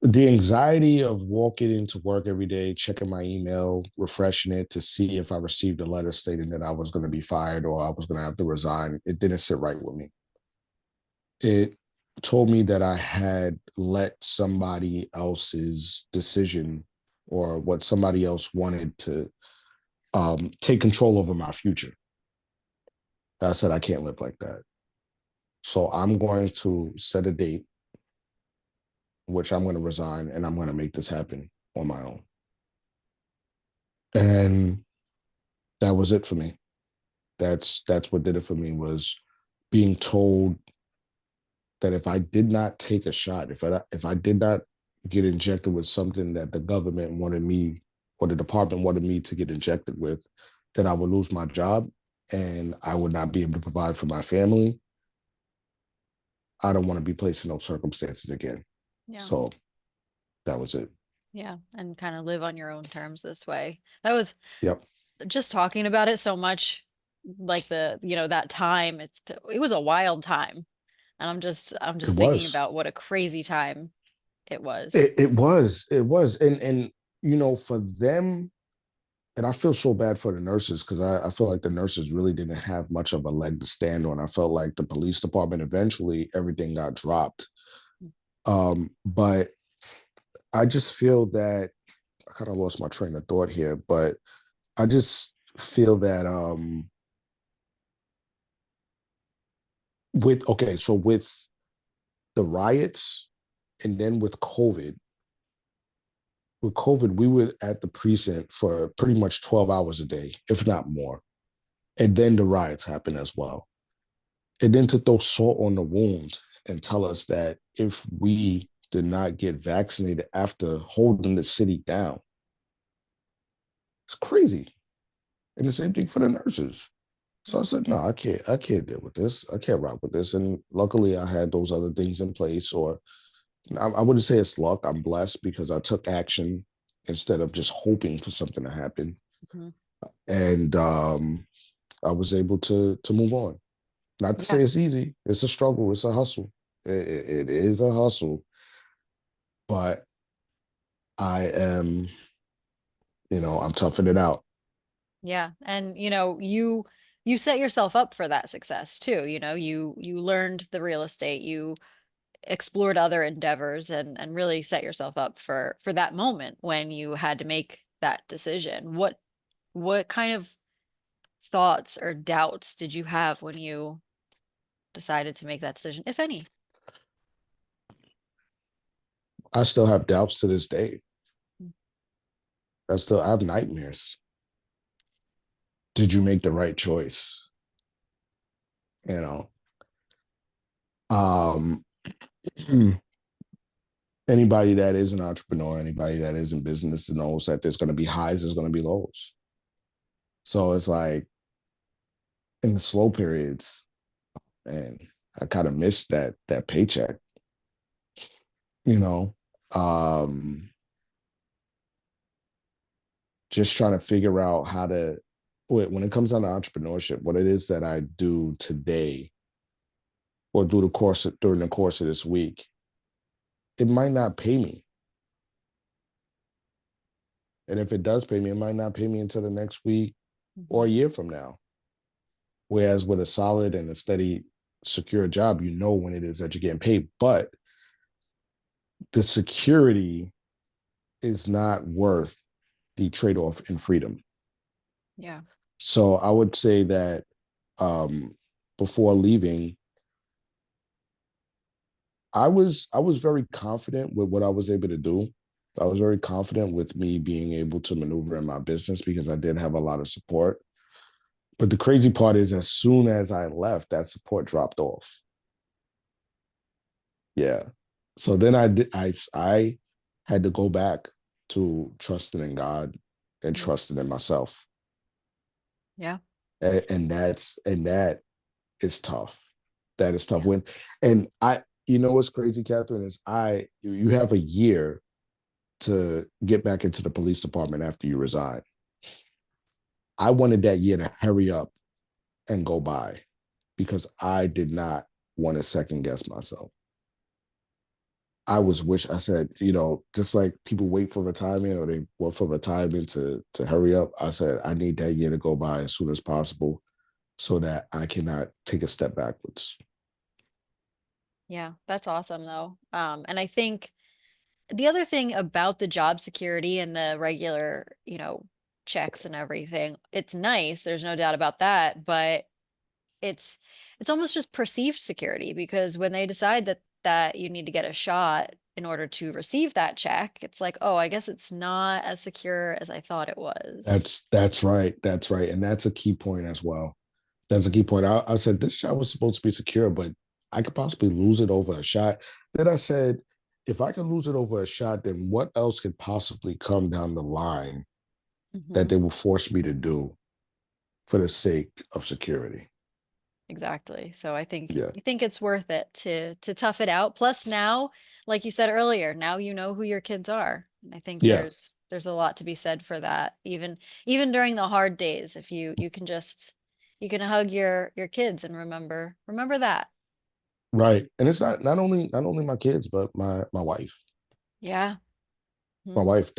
The anxiety of walking into work every day, checking my email, refreshing it to see if I received a letter stating that I was going to be fired or I was going to have to resign, it didn't sit right with me. It told me that I had let somebody else's decision or what somebody else wanted to take control over my future. I said, I can't live like that. So I'm going to set a date, which I'm going to resign, and I'm going to make this happen on my own. And that was it for me. That's what did it for me, was being told that if I did not take a shot, if I did not get injected with something that the government wanted me or the department wanted me to get injected with, then I would lose my job and I would not be able to provide for my family. I don't want to be placed in those circumstances again. Yeah. So that was it. Yeah. And kind of live on your own terms this way. That was Yep. just talking about it so much, like that time, it was a wild time. And I'm just It thinking was. about what a crazy time it was. It was. And for them, and I feel so bad for the nurses because I feel like the nurses really didn't have much of a leg to stand on. I felt like the police department, eventually everything got dropped. But I just feel that I kind of lost my train of thought here, but I just feel that with the riots and then with COVID, we were at the precinct for pretty much 12 hours a day, if not more. And then the riots happened as well. And then to throw salt on the wound and tell us that if we did not get vaccinated after holding the city down, it's crazy. And the same thing for the nurses. So I Mm, said, no, I can't deal with this. I can't rock with this. And luckily I had those other things in place, or I wouldn't say it's luck. I'm blessed because I took action instead of just hoping for something to happen. mhm. And I was able to move on. Not to Yeah. say it's easy. It's a struggle. It's a hustle. It is a hustle, but I'm toughing it out. Yeah. And you set yourself up for that success too. You learned the real estate, you explored other endeavors and really set yourself up for that moment when you had to make that decision. What kind of thoughts or doubts did you have when you decided to make that decision, if any? I still have doubts to this day. I have nightmares. Did you make the right choice? You know, um, anybody that is an entrepreneur, anybody that is in business knows that there's going to be highs, there's going to be lows. So it's like in the slow periods, and I kind of missed that paycheck. You know, um, just trying to figure out how to when it comes down to entrepreneurship, what it is that I do today or do during the course of this week, it might not pay me. And if it does pay me, it might not pay me until the next week or Mhm. a year from now. Whereas with a solid and a steady, secure job, you know when it is that you're getting paid. But the security is not worth the trade-off in freedom. Yeah. So I would say that um, before leaving, I was very confident with what I was able to do. I was very confident with me being able to maneuver in my business because I did have a lot of support. But the crazy part is, as soon as I left, that support dropped off. Yeah. So then I had to go back to trusting in God and Mhm. trusting in myself. Yeah. And that is tough. That is tough. Yeah. And what's crazy, Catherine, is you have a year to get back into the police department after you resign. I wanted that year to hurry up and go by because I did not want to second guess myself. I said, just like people wait for retirement or they wait for retirement to hurry up. I said, I need that year to go by as soon as possible so that I cannot take a step backwards. Yeah. That's awesome though. And I think the other thing about the job security and the regular, checks and everything, it's nice. There's no doubt about that, but it's it's almost just perceived security because when they decide that you need to get a shot in order to receive that check, it's like, oh, I guess it's not as secure as I thought it was. That's right. That's right. And that's a key point as well. That's a key point. I said this shot was supposed to be secure, but I could possibly lose it over a shot. Then I said, if I could lose it over a shot, then what else could possibly come down the line that Hmm. they will force me to do for the sake of security? Exactly. So Yeah. I think it's worth it to tough it out. Plus now, like you said earlier, now you know who your kids are. And I think Yeah. there's a lot to be said for that. Even during the hard days, if you can hug your kids and remember that. Right. And it's not only my kids, but my wife. Yeah. My Mhm. wife,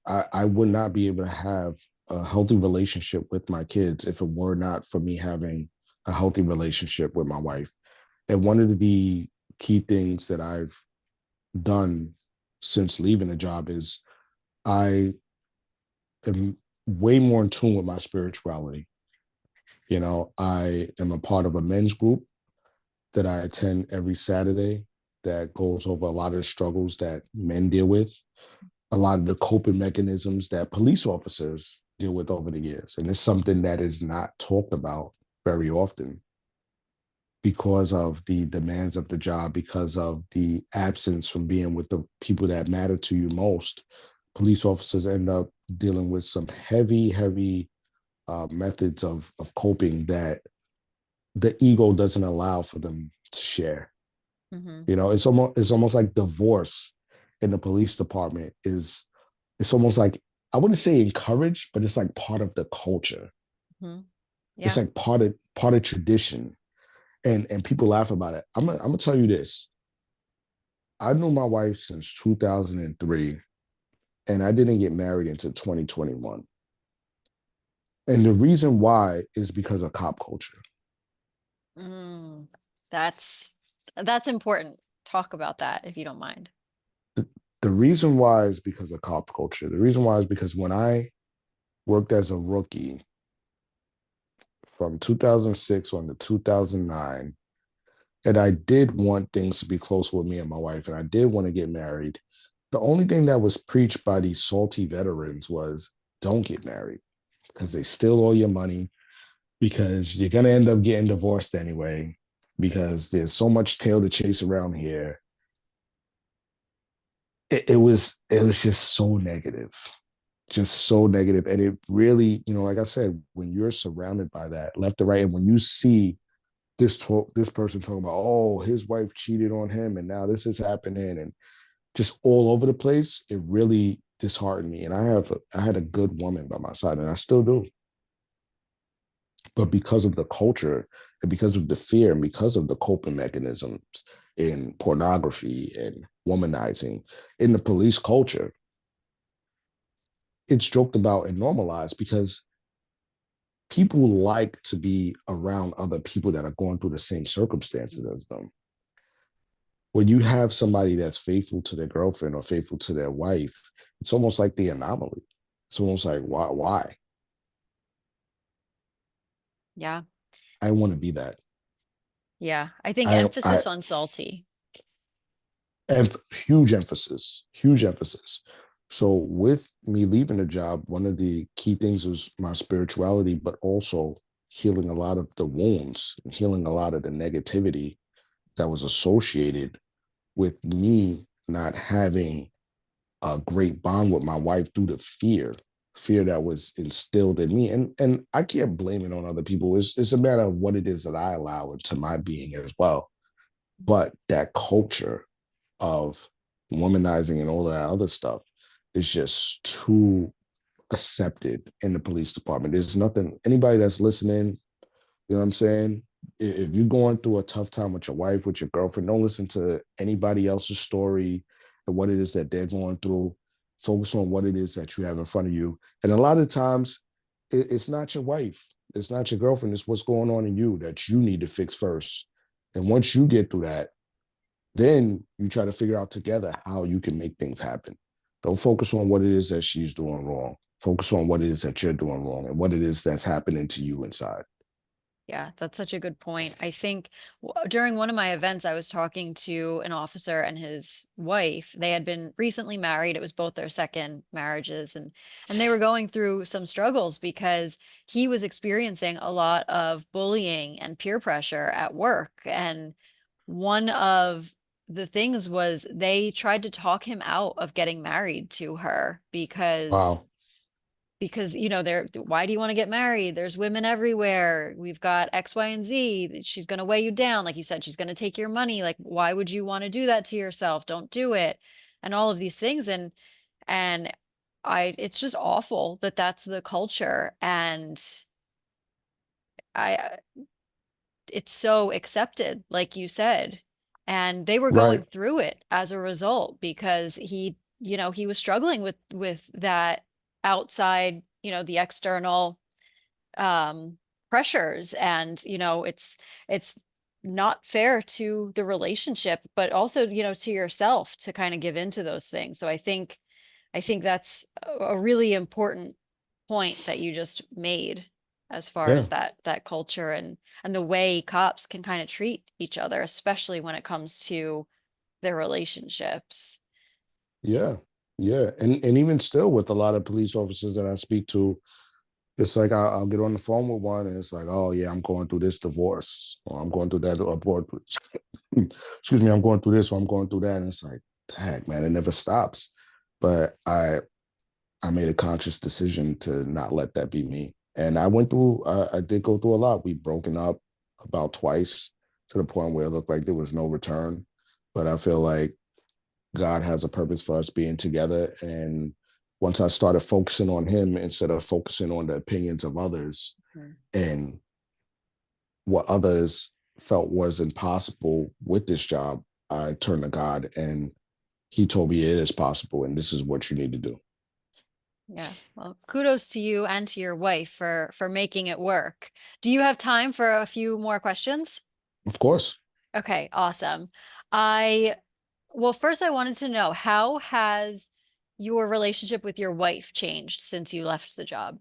I would not be able to have a healthy relationship with my kids if it were not for me having a healthy relationship with my wife. And one of the key things that I've done since leaving the job is I am way more in tune with my spirituality. I am a part of a men's group that I attend every Saturday that goes over a lot of the struggles that men deal with, a lot of the coping mechanisms that police officers deal with over the years. And it's something that is not talked about very often because of the demands of the job, because of the absence from being with the people that matter to you most. Police officers end up dealing with some heavy, heavy methods of coping that the ego doesn't allow for them to share. Hmm. It's almost like divorce in the police department is it's almost like I wouldn't say encouraged, but it's like part of the culture. Hmm. It's Yeah. like part of tradition, and people laugh about it. I'm gonna tell you this. I knew my wife since 2003, and I didn't get married until 2021. And the reason why is because of cop culture. Mm, that's that's important. Talk about that if you don't mind. The, the reason why is because of cop culture. The reason why is because when I worked as a rookie from 2006 on to 2009, and I did want things to be close with me and my wife, and I did want to get married. The only thing that was preached by these salty veterans was don't get married because they steal all your money, because you're going to end up getting divorced anyway, because there's so much tail to chase around here. It was just so negative, just so negative. And it really, like I said, when you're surrounded by that left to right, and when you see this person talking about, oh, his wife cheated on him and now this is happening and just all over the place, it really disheartened me. And I had a good woman by my side, and I still do. But because of the culture and because of the fear and because of the coping mechanisms in pornography and womanizing in the police culture, it's joked about and normalized because people like to be around other people that are going through the same circumstances as them. When you have somebody that's faithful to their girlfriend or faithful to their wife, it's almost like the anomaly. It's almost like, why? Why? Yeah. I want to be that. Yeah. I think I emphasis on salty. And huge emphasis, huge emphasis. So with me leaving the job, one of the key things was my spirituality, but also healing a lot of the wounds, healing a lot of the negativity that was associated with me not having a great bond with my wife due to fear that was instilled in me. And I can't blame it on other people. It's a matter of what it is that I allow into my being as well. But that culture of womanizing and all that other stuff is just too accepted in the police department. There's nothing, anybody that's listening, you know what I'm saying? If you're going through a tough time with your wife, with your girlfriend, don't listen to anybody else's story and what it is that they're going through. Focus on what it is that you have in front of you. And a lot of times, it's not your wife, it's not your girlfriend, it's what's going on in you that you need to fix first. And once you get through that, then you try to figure out together how you can make things happen. Don't focus on what it is that she's doing wrong. Focus on what it is that you're doing wrong and what it is that's happening to you inside. Yeah, that's such a good point. I think during one of my events, I was talking to an officer and his wife. They had been recently married. It was both their second marriages, and they were going through some struggles because he was experiencing a lot of bullying and peer pressure at work. And one of the things was they tried to talk him out of getting married to her Wow. because they're, why do you want to get married? There's women everywhere. We've got X, Y, and Z. She's going to weigh you down. Like you said, she's going to take your money. Like, why would you want to do that to yourself? Don't do it. And all of these things. And it's just awful that that's the culture. And I, it's so accepted, like you said. And they were going Right. through it as a result because he was struggling with that outside, the external um pressures. And it's not fair to the relationship, but also to yourself to kind of give into those things. So I think that's a really important point that you just made as far Yeah. as that culture and the way cops can kind of treat each other, especially when it comes to their relationships. Yeah. Yeah. And even still with a lot of police officers that I speak to, it's like I'll get on the phone with one and it's like, oh yeah, I'm going through this divorce or I'm going through that abort. Excuse me, I'm going through this or I'm going through that. And it's like, heck, man, it never stops. But I made a conscious decision to not let that be me. And I did go through a lot. We've broken up about twice to the point where it looked like there was no return. But I feel like God has a purpose for us being together. And once I started focusing on Him instead of focusing on the opinions of others Mhm. and what others felt was impossible with this job, I turned to God and He told me it is possible and this is what you need to do. Yeah. Well, kudos to you and to your wife for making it work. Do you have time for a few more questions? Of course. Okay, awesome. I Well, first I wanted to know, how has your relationship with your wife changed since you left the job?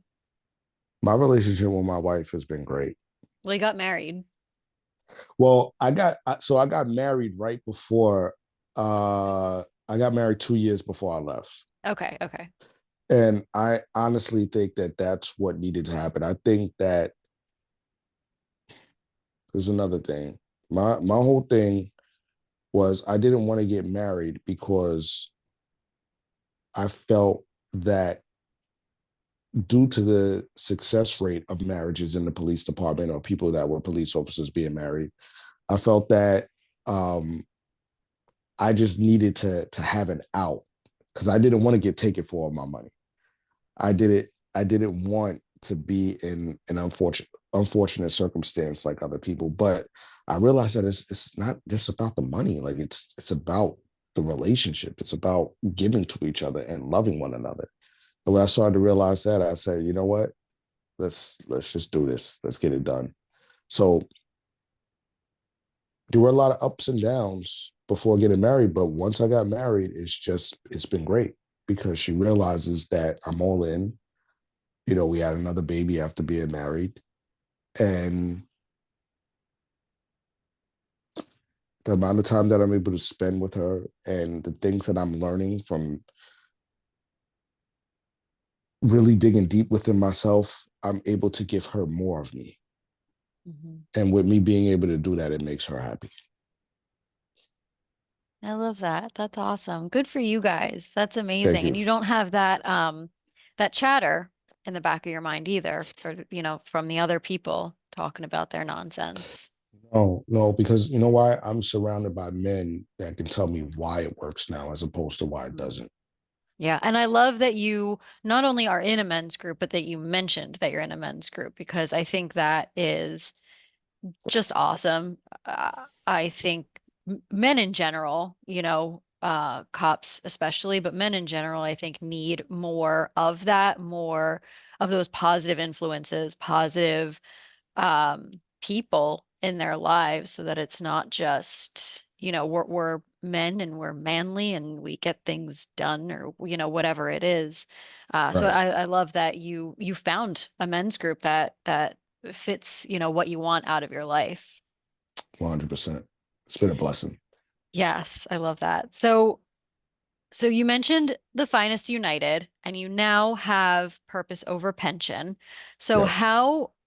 My relationship with my wife has been great. Well, you got married. Well, I got married right before I got married 2 years before I left. Okay, okay. And I honestly think that that's what needed to happen. I think that there's another thing. My whole thing was I didn't want to get married because I felt that due to the success rate of marriages in the police department or people that were police officers being married, I felt that um, I just needed to have an out because I didn't want to get taken for all my money. I didn't want to be in an unfortunate circumstance like other people. But I realized that it's not just about the money. Like it's about the relationship. It's about giving to each other and loving one another. And when I started to realize that, I said, you know what? Let's just do this. Let's get it done. So there were a lot of ups and downs before getting married, but once I got married, it's been great because she realizes that I'm all in. You know, we had another baby after being married, and the amount of time that I'm able to spend with her and the things that I'm learning from really digging deep within myself, I'm able to give her more of me. Mhm. And with me being able to do that, it makes her happy. I love that. That's awesome. Good for you guys. That's Thank amazing. And you. you don't have that that chatter in the back of your mind either, for from the other people talking about their nonsense. No, no, because you know why? I'm surrounded by men that can tell me why it works now as opposed to why it Mhm. doesn't. Yeah, and I love that you not only are in a men's group, but that you mentioned that you're in a men's group because I think that is just awesome. I think men in general, cops especially, but men in general, I think need more of that, more of those positive influences, positive people in their lives so that it's not just, we're men and we're manly and we get things done or, whatever it is. So Right. I love that you found a men's group that fits, what you want out of your life. 100%. It's been a blessing. Yes, I love that. So you mentioned the Finest United and you now have Purpose Over Pension. So Yes.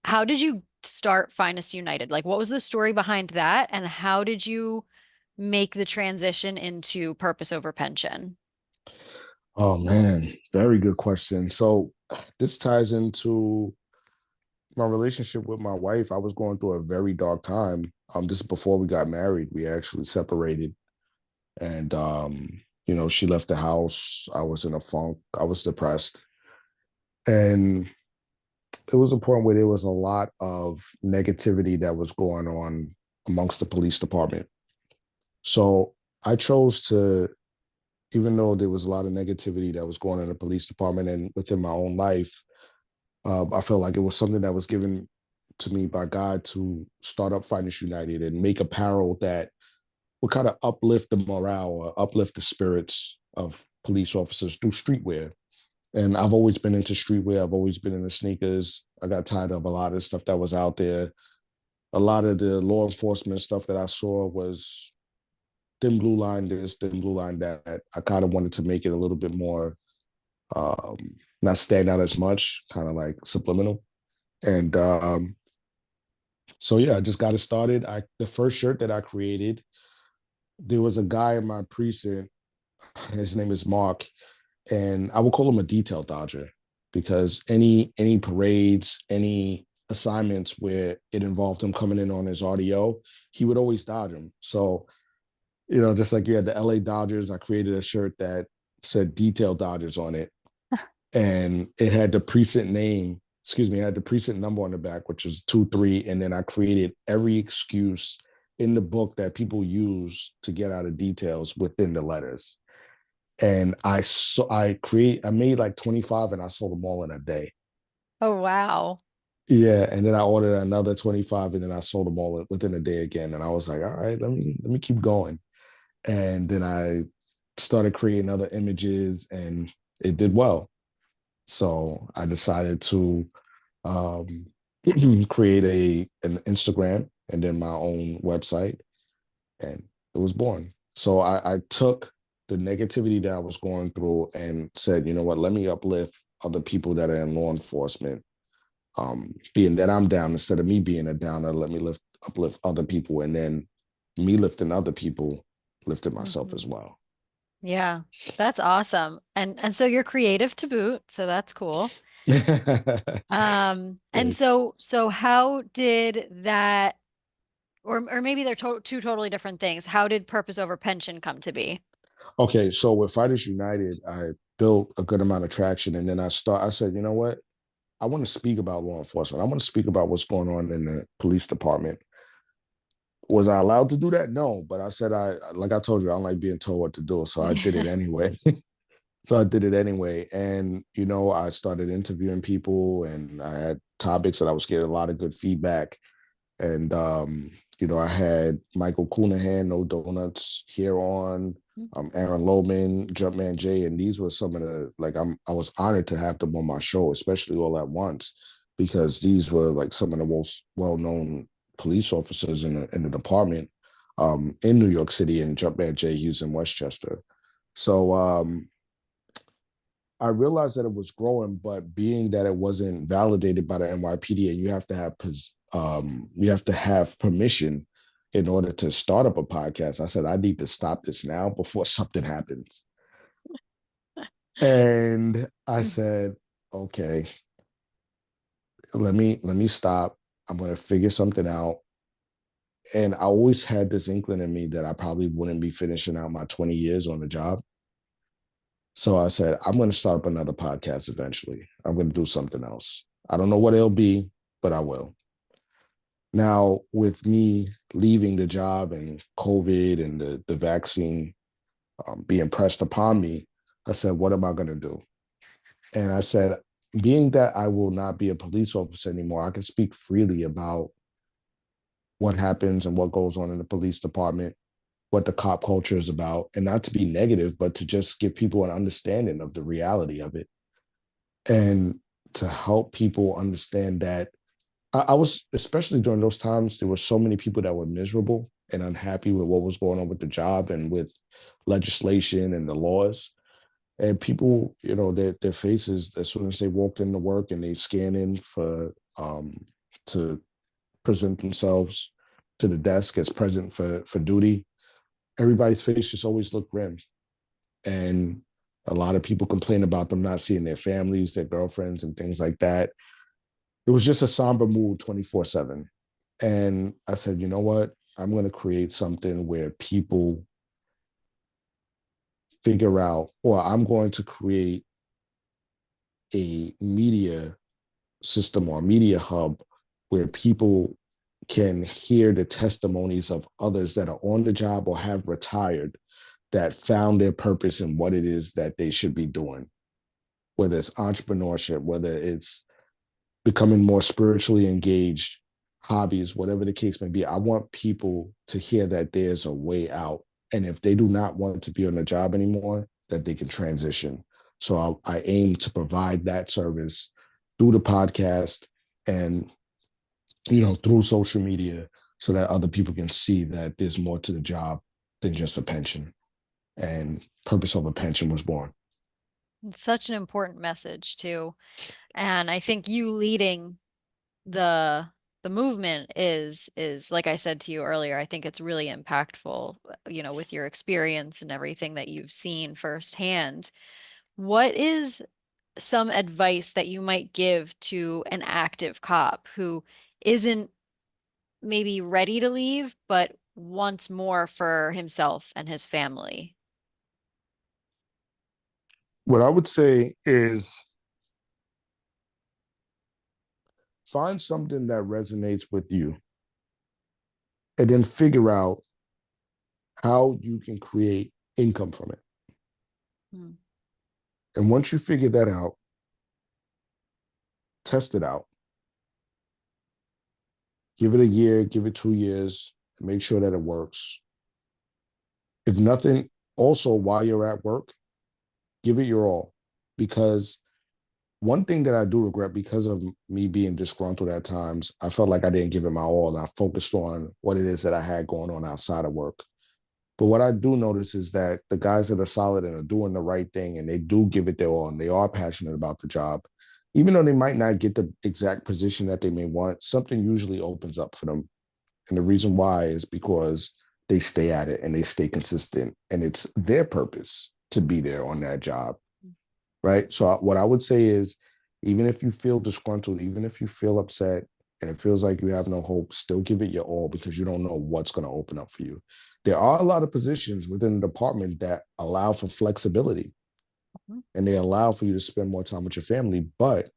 how did you start Finest United? Like what was the story behind that and how did you make the transition into Purpose Over Pension? Oh man, very good question. So this ties into my relationship with my wife. I was going through a very dark time. This is before we got married. We actually separated, and she left the house. I was in a funk. I was depressed, and it was a point where there was a lot of negativity that was going on amongst the police department. So I chose to, even though there was a lot of negativity that was going on in the police department and within my own life, I felt like it was something that was given to me by God to start up Finance United and make apparel that would kind of uplift the morale or uplift the spirits of police officers through streetwear. And I've always been into streetwear. I've always been into sneakers. I got tired of a lot of stuff that was out there. A lot of the law enforcement stuff that I saw was thin blue line this, thin blue line that. I kind of wanted to make it a little bit more, um, not stand out as much, kind of like subliminal. And so yeah, I just got it started. The first shirt that I created, there was a guy in my precinct. His name is Mark, and I would call him a detail dodger because any parades, any assignments where it involved him coming in on his audio, he would always dodge them. So just like you had the LA Dodgers, I created a shirt that said detail Dodgers on it, and it had the precinct name. Excuse me, it had the precinct number on the back, which was 2-3, and then I created every excuse in the book that people use to get out of details within the letters. And I made like 25 and I sold them all in a day. Oh, wow. Yeah, and then I ordered another 25 and then I sold them all within a day again. And I was like, all right, let me keep going. And then I started creating other images and it did well. So I decided to um, create an Instagram and then my own website, and it was born. So I took the negativity that I was going through and said, you know what, let me uplift other people that are in law enforcement. Being that I'm down, instead of me being a downer, let me uplift other people, and then me lifting other people, lifted myself Mhm. as well. Yeah, that's awesome. And so you're creative to boot, so that's cool. And Thanks. so how did that, or maybe they're two totally different things. How did Purpose Over Pension come to be? Okay, so with Fighters United, I built a good amount of traction, and then I said, you know what? I want to speak about law enforcement. I want to speak about what's going on in the police department. Was I allowed to do that? No, but I said like I told you, I don't like being told what to do, so I did it anyway. So I did it anyway, and I started interviewing people, and I had topics that I was getting a lot of good feedback. And I had Michael Coonahan, No Donuts, here on, Aaron Lohman, Jumpman Jay, and these were some of the I was honored to have them on my show, especially all at once, because these were like some of the most well known police officers in the department. in New York City and Jumpman J Hughes in Westchester. So I realized that it was growing, but being that it wasn't validated by the NYPD, and you have to have permission in order to start up a podcast. I said I need to stop this now before something happens. And I said, okay, let me stop. I'm going to figure something out. And I always had this inkling in me that I probably wouldn't be finishing out my 20 years on the job. So I said, I'm going to start up another podcast eventually. I'm going to do something else. I don't know what it'll be, but I will. Now, with me leaving the job and COVID and the vaccine being pressed upon me, I said, what am I going to do? And I said, being that I will not be a police officer anymore, I can speak freely about what happens and what goes on in the police department, what the cop culture is about, and not to be negative, but to just give people an understanding of the reality of it and to help people understand that I was, especially during those times, there were so many people that were miserable and unhappy with what was going on with the job and with legislation and the laws. And people, their faces, as soon as they walked into work and they scan in to present themselves to the desk as present for duty, everybody's face just always looked grim. And a lot of people complain about them not seeing their families, their girlfriends, and things like that. It was just a somber mood 24/7. And I said, you know what? I'm going to create something where people figure out, or I'm going to create a media system or media hub where people can hear the testimonies of others that are on the job or have retired that found their purpose in what it is that they should be doing, whether it's entrepreneurship, whether it's becoming more spiritually engaged, hobbies, whatever the case may be. I want people to hear that there's a way out. And if they do not want to be on the job anymore, that they can transition. So I aim to provide that service through the podcast and, through social media so that other people can see that there's more to the job than just a pension. And Purpose Over Pension was born. It's such an important message too. And I think you leading the the movement is like I said to you earlier, I think it's really impactful, with your experience and everything that you've seen firsthand. What is some advice that you might give to an active cop who isn't maybe ready to leave, but wants more for himself and his family? What I would say is find something that resonates with you and then figure out how you can create income from it. Hmm. And once you figure that out, test it out. Give it a year, give it 2 years, and make sure that it works. If nothing, also while you're at work, give it your all. Because one thing that I do regret because of me being disgruntled at times, I felt like I didn't give it my all and I focused on what it is that I had going on outside of work. But what I do notice is that the guys that are solid and are doing the right thing and they do give it their all and they are passionate about the job, even though they might not get the exact position that they may want, something usually opens up for them. And the reason why is because they stay at it and they stay consistent and it's their purpose to be there on that job. Right. So what I would say is, even if you feel disgruntled, even if you feel upset and it feels like you have no hope, still give it your all because you don't know what's going to open up for you. There are a lot of positions within the department that allow for flexibility Mhm. and they allow for you to spend more time with your family, but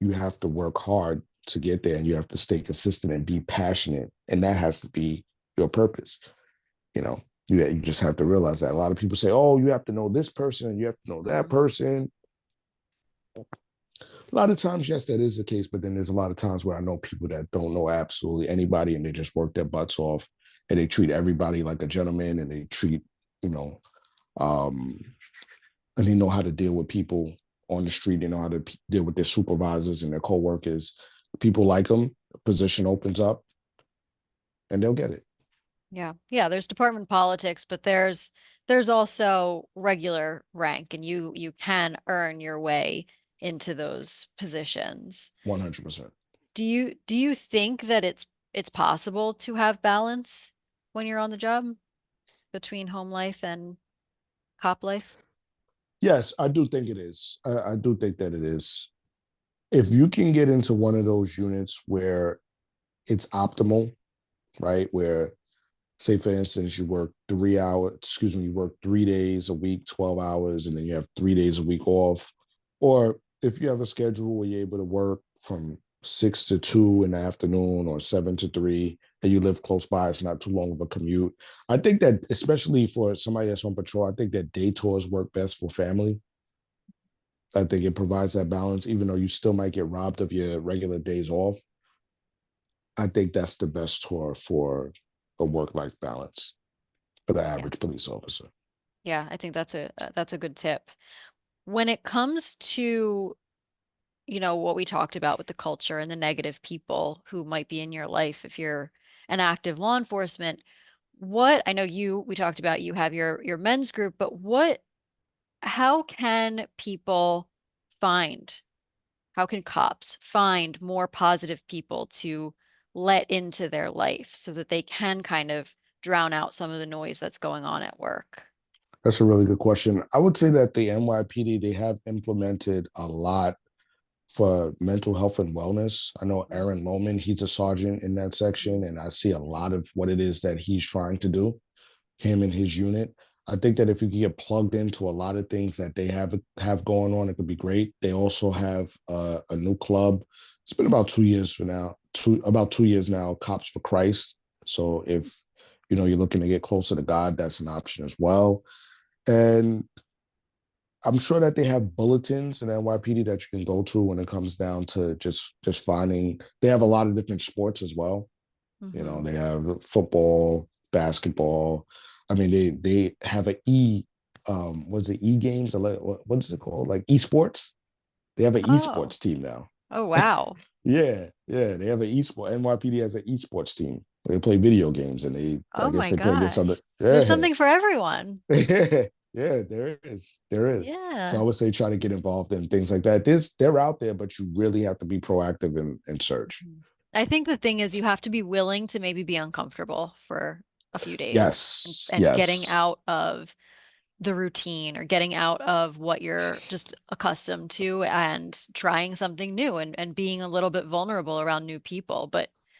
you have to work hard to get there and you have to stay consistent and be passionate. And that has to be your purpose. You know, you just have to realize that a lot of people say, oh, you have to know this person and you have to know that Mhm. person. A lot of times, yes, that is the case, but then there's a lot of times where I know people that don't know absolutely anybody and they just work their butts off and they treat everybody like a gentleman and they treat, you know, um, and they know how to deal with people on the street. They know how to deal with their supervisors and their coworkers. People like them, a position opens up and they'll get it. Yeah. Yeah, there's department politics, but there's also regular rank and you can earn your way into those positions. 100%. Do you think that it's possible to have balance when you're on the job between home life and cop life? Yes, I do think it is. I do think that it is. If you can get into one of those units where it's optimal, right? Where, say, for instance, you work 3 hours, excuse me, you work 3 days a week, 12 hours, and then you have 3 days a week off. Or if you have a schedule where you're able to work from 6 to 2 in the afternoon or 7 to 3, and you live close by, it's not too long of a commute. I think that, especially for somebody that's on patrol, I think that day tours work best for family. I think it provides that balance, even though you still might get robbed of your regular days off. I think that's the best tour for a work life balance for the Yeah. average police officer. Yeah, I think that's a good tip. When it comes to, what we talked about with the culture and the negative people who might be in your life if you're an active law enforcement, I know we talked about you have your men's group, but how can people find, how can cops find more positive people to let into their life so that they can kind of drown out some of the noise that's going on at work? That's a really good question. I would say that the NYPD, they have implemented a lot for mental health and wellness. I know Mhm. Aaron Lohman, he's a sergeant in that section, Mhm. and I see a lot of what it is that he's trying to do, him and his unit. I think that if you can get plugged into a lot of things that they have going on, it could be great. They also have a new club. It's been about 2 years for now, about 2 years now, Cops for Christ. So if you're looking to get closer to God, that's an option as well. And I'm sure that they have bulletins in NYPD that you can go to when it comes down to just finding. They have a lot of different sports as well. Mhm. They have football, basketball. I mean, they have a what's it, e games? What is it called? Like esports. They have an Oh. esports team now. Oh, wow. Yeah, yeah. They have an esport. NYPD has an esports team. They play video games, and I Oh guess my they play against other. gosh. There's Yeah, something for everyone. yeah, yeah. There is. So I Yeah. would say try to get involved in things like that. They're out there, but you really have to be proactive and search. Mhm. I think the thing is you have to be willing to maybe be uncomfortable for a few days Yes, and getting yes, out of the routine or getting out of what you're just accustomed to and trying something new and being a little bit vulnerable around new people.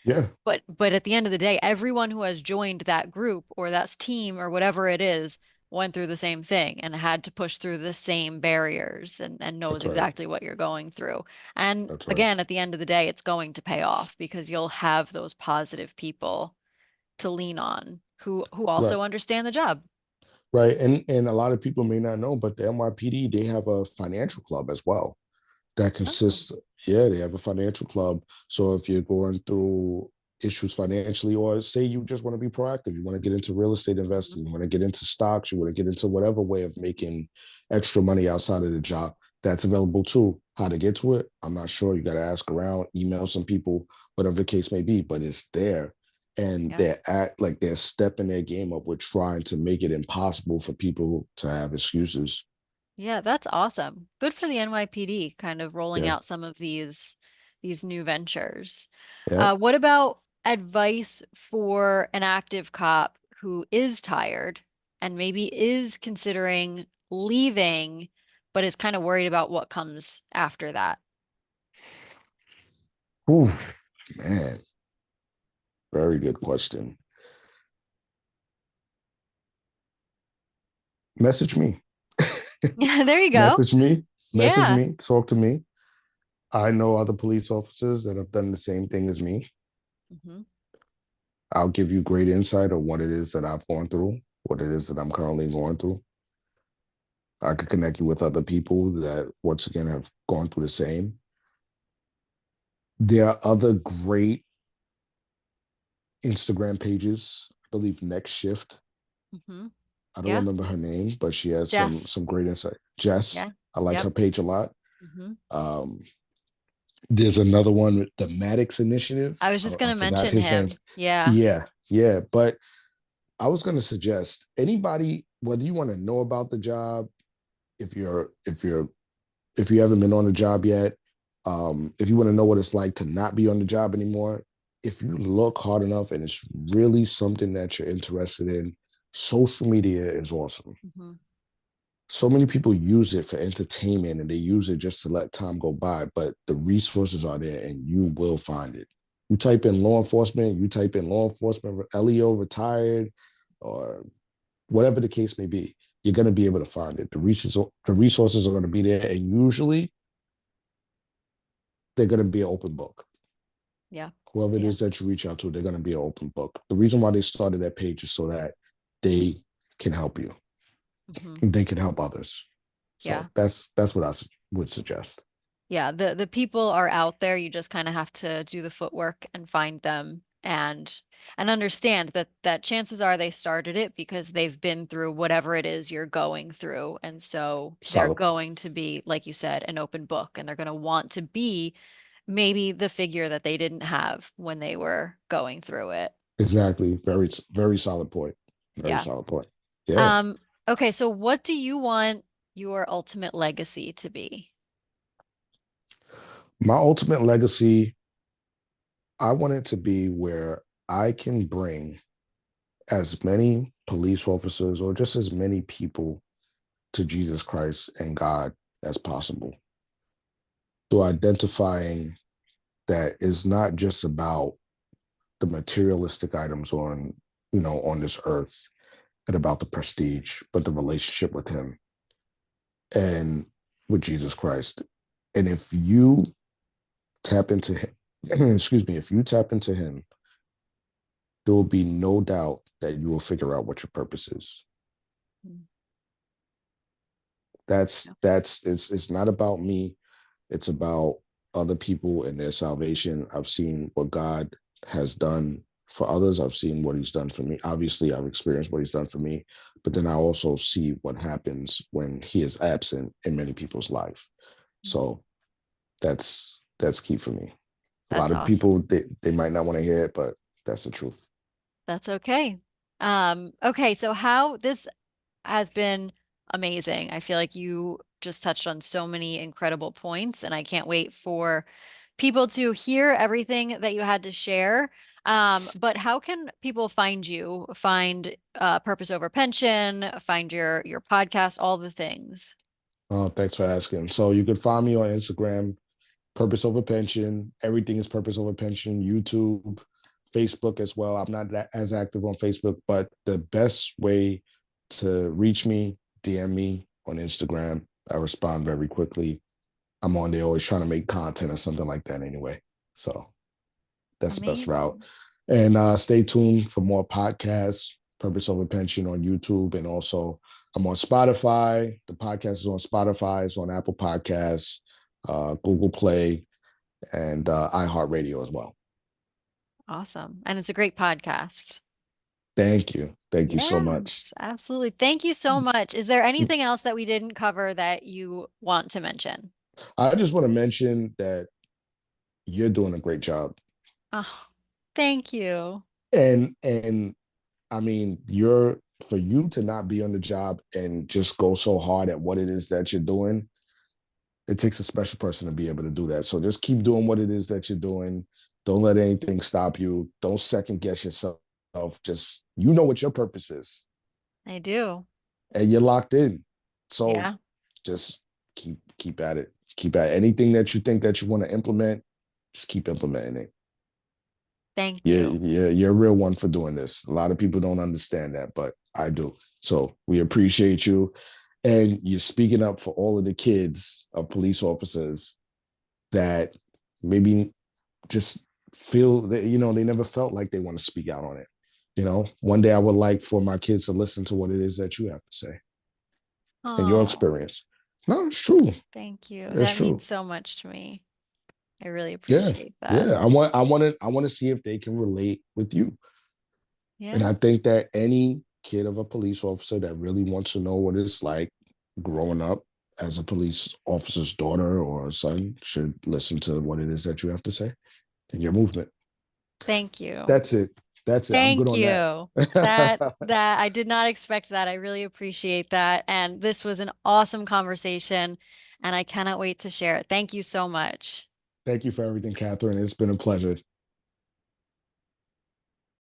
yeah. But at the end of the day, everyone who has joined that group or that team or whatever it is went through the same thing and had to push through the same barriers and knows That's right. exactly what you're going through. And That's right. again, at the end of the day, it's going to pay off because you'll have those positive people to lean on who Right. also understand the job. Right. And a lot of people may not know, but the NYPD, they have a financial club as well. That Oh. consists, yeah, they have a financial club. So if you're going through issues financially, or say you just want to be proactive, you want to get into real estate Mhm. investing, you want to get into stocks, you want to get into whatever way of making extra money outside of the job, that's available too. How to get to it, I'm not sure. You got to ask around, email some people, whatever the case may be, but it's there. And Yeah. they're stepping their game up with trying to make it impossible for people to have excuses. Yeah, that's awesome. Good for the NYPD kind of rolling Yeah. out some of these new ventures. Yeah. What about advice for an active cop who is tired and maybe is considering leaving, but is kind of worried about what comes after that? Ooh, man. Very good question. Message me. Yeah, there you go. Message me. Message Yeah. me. Talk to me. I know other police officers that have done the same thing as me. Hmm. I'll give you great insight on what it is that I've gone through, what it is that I'm currently going through. I could connect you with other people that, once again, have gone through the same. There are other great Instagram pages. I believe Next Shift. Hmm. I don't Yeah. remember her name, but she has some Jess. some great insight. Jess, Yeah. I like Yep. her page a lot. Hmm. Um, There's another one, the Maddox Initiative. I was I, just I gonna forgot mention his name. him. Yeah. Yeah, yeah. But I was going to suggest anybody, whether you want to know about the job, if you haven't been on the job yet, if you want to know what it's like to not be on the job anymore, if you look hard enough and it's really something that you're interested in, social media is awesome. Mhm. So many people use it for entertainment and they use it just to let time go by, but the resources are there and you will find it. You type in law enforcement, you type in law enforcement, LEO retired, or whatever the case may be, you're going to be able to find it. The resources are going to be there, and usually they're going to be an open book. Yeah. Whoever it Yeah. is that you reach out to, they're going to be an open book. The reason why they started that page is so that they can help you. Hmm. They can help others. Yeah. So that's what I would suggest. Yeah. The people are out there. You just kind of have to do the footwork and find them and understand that chances are they started it because they've been through whatever it is you're going through. And so they're Solid. going to be, like you said, an open book, and they're going to want to be maybe the figure that they didn't have when they were going through it. Exactly. Very, very solid point. Very Yeah. solid point. Yeah. Um, okay, so what do you want your ultimate legacy to be? My ultimate legacy, I want it to be where I can bring as many police officers or just as many people to Jesus Christ and God as possible through identifying that is not just about the materialistic items on this earth and about the prestige, but the relationship with him and with Jesus Christ. And if you tap into him, excuse me, if you tap into him, there will be no doubt that you will figure out what your purpose is. Mm. Yeah. It's not about me. It's about other people and their salvation. I've seen what God has done for others. I've seen what he's done for me. Obviously, I've experienced what he's done for me, but then I also see what happens when he is absent in many people's life. Mm. So that's key for me. A lot That's of people awesome. they might not want to hear it, but that's the truth. That's okay. Okay, so how this has been amazing. I feel like you just touched on so many incredible points, and I can't wait for people to hear everything that you had to share. But how can people find you, find Purpose Over Pension, find your podcast, all the things? Thanks for asking. So you can find me on Instagram, Purpose Over Pension. Everything is Purpose Over Pension. YouTube, Facebook as well. I'm not that as active on Facebook, but the best way to reach me, DM me on Instagram. I respond very quickly. I'm on there always trying to make content or something like that anyway. So that's the best route. Amazing. And stay tuned for more podcasts, Purpose Over Pension on YouTube. And also, I'm on Spotify. The podcast is on Spotify, it's on Apple Podcasts, Google Play, and iHeartRadio as well. Awesome. And it's a great podcast. Thank you. Thank you so much. Yes, absolutely. Thank you so much. Is there anything else that we didn't cover that you want to mention? I just want to mention that you're doing a great job. Oh, thank you. And I mean, you're for you to not be on the job and just go so hard at what it is that you're doing, it takes a special person to be able to do that. So just keep doing what it is that you're doing. Don't let anything stop you. Don't second guess yourself. Just you know what your purpose is, I do. and you're locked in. So Yeah. just keep at it. Keep at it. Anything that you think that you want to implement, just keep implementing it. Thank Yeah, you. yeah, you're a real one for doing this. A lot of people don't understand that, but I do. So we appreciate you. And you're speaking up for all of the kids of police officers that maybe just feel that, they never felt like they want to speak out on it. One day I would like for my kids to listen to what it is that you have to say and your Oh, experience. No, it's true. thank you. It's That means true. so much to me. I really Yeah. appreciate that. Yeah. I want to see if they can relate with you. And Yeah. I think that any kid of a police officer that really wants to know what it's like growing up as a police officer's daughter or son should listen to what it is that you have to say in your movement. Thank you. That's it. That's it. I'm good Thank on that. you. That I did not expect that. I really appreciate that. And this was an awesome conversation, and I cannot wait to share it. Thank you so much. Thank you for everything, Catherine. It's been a pleasure.